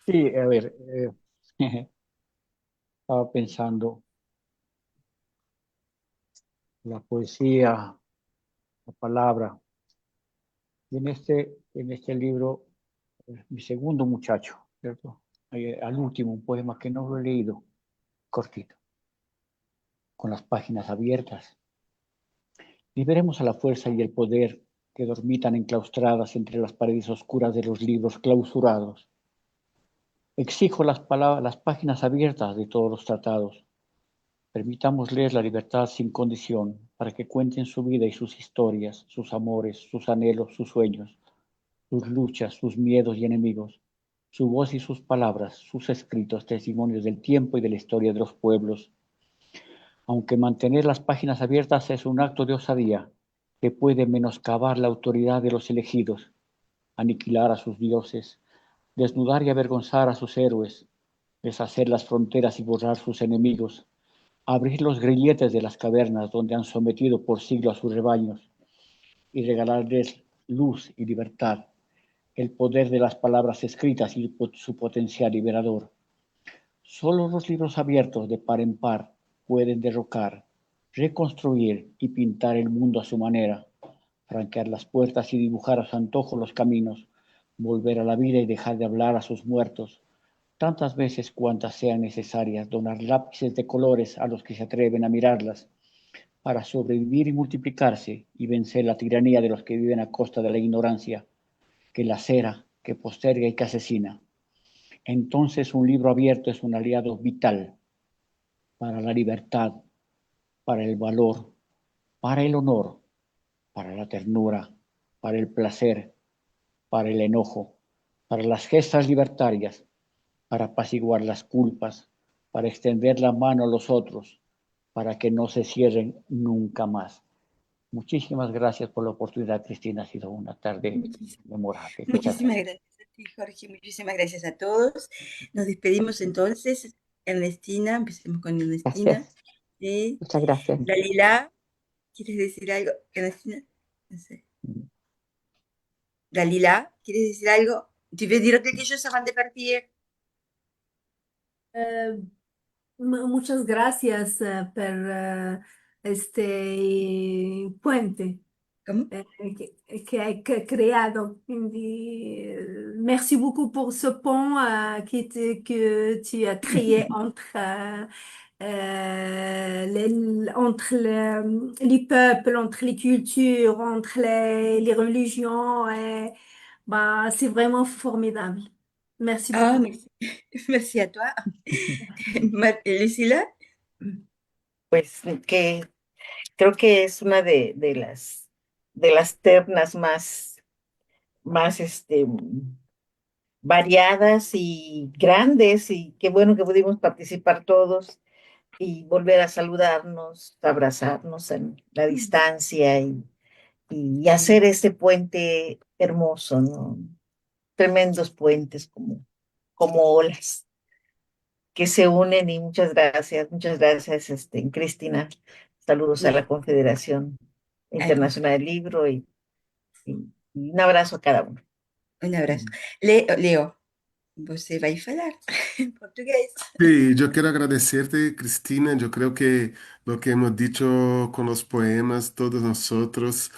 Sí, a ver, estaba pensando, la poesía, la palabra, y en este libro, mi segundo muchacho, ¿cierto? Al último, un poema que no lo he leído, cortito, con las páginas abiertas. Liberemos a la fuerza y el poder que dormitan enclaustradas entre las paredes oscuras de los libros clausurados. Exijo las páginas abiertas de todos los tratados. Permitamos leer la libertad sin condición para que cuenten su vida y sus historias, sus amores, sus anhelos, sus sueños, sus luchas, sus miedos y enemigos, su voz y sus palabras, sus escritos, testimonios del tiempo y de la historia de los pueblos. Aunque mantener las páginas abiertas es un acto de osadía que puede menoscabar la autoridad de los elegidos, aniquilar a sus dioses, desnudar y avergonzar a sus héroes, deshacer las fronteras y borrar sus enemigos, abrir los grilletes de las cavernas donde han sometido por siglos a sus rebaños y regalarles luz y libertad, el poder de las palabras escritas y su potencial liberador. Solo los libros abiertos de par en par pueden derrocar, reconstruir y pintar el mundo a su manera, franquear las puertas y dibujar a su antojo los caminos, volver a la vida y dejar de hablar a sus muertos, tantas veces cuantas sean necesarias, donar lápices de colores a los que se atreven a mirarlas, para sobrevivir y multiplicarse y vencer la tiranía de los que viven a costa de la ignorancia, que lacera, que posterga y que asesina. Entonces un libro abierto es un aliado vital para la libertad, para el valor, para el honor, para la ternura, para el placer, para el enojo, para las gestas libertarias, para apaciguar las culpas, para extender la mano a los otros, para que no se cierren nunca más. Muchísimas gracias por la oportunidad, Cristina. Ha sido una tarde memorable. Muchas Muchísimas gracias. gracias a ti, Jorge. Muchísimas gracias a todos. Nos despedimos entonces. Ernestina, empecemos con Ernestina. Gracias. Muchas gracias. Dalila, ¿quieres decir algo? Ernestina, no sé. Dalila, ¿quieres decir algo? Tu veux dire quelque chose avant de partir? Muchas gracias por este puente ¿Cómo? que hay creado. Merci beaucoup pour ce pont que tu as créé entre les peuples, entre les cultures, entre les religions. Bah, c'est vraiment formidable. Merci Ah, beaucoup. merci. Merci à toi. Lucila, Pues que creo que es una de las ternas más variadas y grandes, y qué bueno que pudimos participar todos y volver a saludarnos, abrazarnos en la distancia y hacer este puente hermoso, ¿no? Tremendos puentes como olas que se unen, y muchas gracias, Cristina. Saludos a la Leo. Confederación Internacional del Libro y un abrazo a cada uno. Un abrazo. Leo, você vai falar en portugués. Sí, yo quiero agradecerte, Cristina. Yo creo que lo que hemos dicho con los poemas, todos nosotros,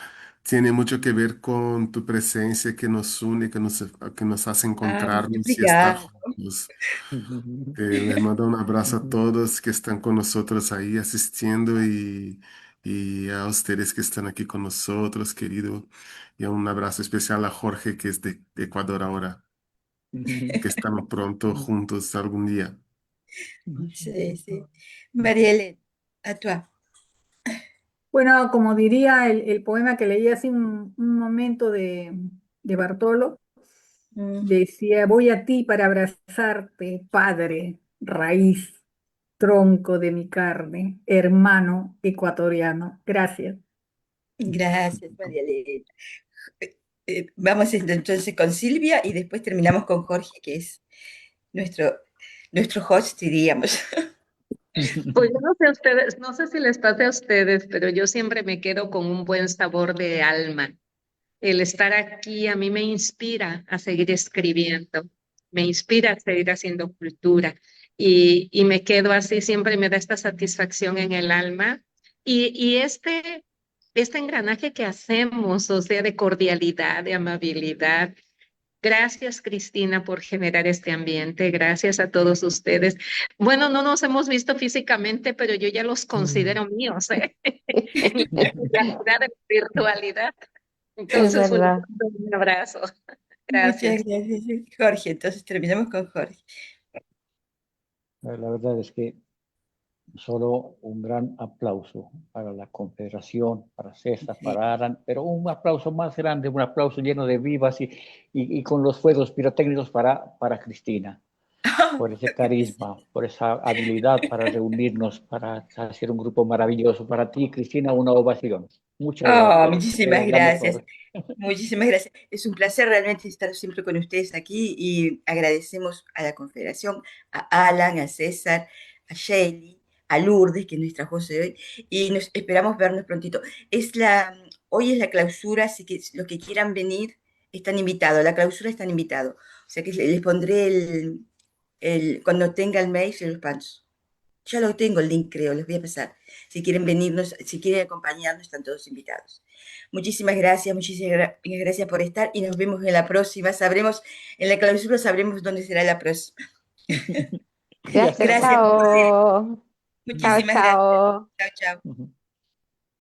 tiene mucho que ver con tu presencia que nos une, que nos hace Muito encontrarnos y estar obrigada. juntos. Les mando un abrazo a todos que están con nosotros ahí asistiendo y a ustedes que están aquí con nosotros, querido. Y un abrazo especial a Jorge, que es de Ecuador ahora, que estamos pronto juntos algún día. Sí, sí. María Elena, a toi. Bueno, como diría el poema que leí hace un momento de Bartolo, decía, voy a ti para abrazarte, padre, raíz, tronco de mi carne, hermano ecuatoriano. Gracias. Gracias, María Elena. Vamos entonces con Silvia y después terminamos con Jorge, que es nuestro, nuestro host, diríamos. Pues yo no sé a ustedes, no sé si les pasa a ustedes, pero yo siempre me quedo con un buen sabor de alma. El estar aquí a mí me inspira a seguir escribiendo, me inspira a seguir haciendo cultura y me quedo así, siempre me da esta satisfacción en el alma. Y este engranaje que hacemos, o sea, de cordialidad, de amabilidad. Gracias, Cristina, por generar este ambiente. Gracias a todos ustedes. Bueno, no nos hemos visto físicamente, pero yo ya los considero míos, ¿eh? En la realidad, en la virtualidad. Es Entonces, verdad. un abrazo. Muchas Gracias. gracias, Jorge. Entonces terminamos con Jorge. La verdad es que solo un gran aplauso para la Confederación, para César, para Aran, pero un aplauso más grande, un aplauso lleno de vivas y con los fuegos pirotécnicos para Cristina, por ese carisma, por esa habilidad para reunirnos, para hacer un grupo maravilloso. Para ti, Cristina, una ovación. Muchas Oh, gracias. muchísimas La gracias. mejor. Muchísimas gracias. Es un placer realmente estar siempre con ustedes aquí y agradecemos a la Confederación, a Alan, a César, a Shelly, a Lourdes, que es nuestra voz de hoy, y nos esperamos vernos prontito. Hoy es la clausura, así que los que quieran venir están invitados. La clausura están invitados. O sea que les pondré cuando tenga el mail, se los paso. Ya lo tengo el link, creo, les voy a pasar. Si quieren venirnos, si quieren acompañarnos, están todos invitados. Muchísimas gracias por estar y nos vemos en la próxima. Sabremos, en la clausura sabremos dónde será la próxima. Gracias, Gracias, Jorge. chao. Chao, Muchísimas gracias. chao. Chao, chao.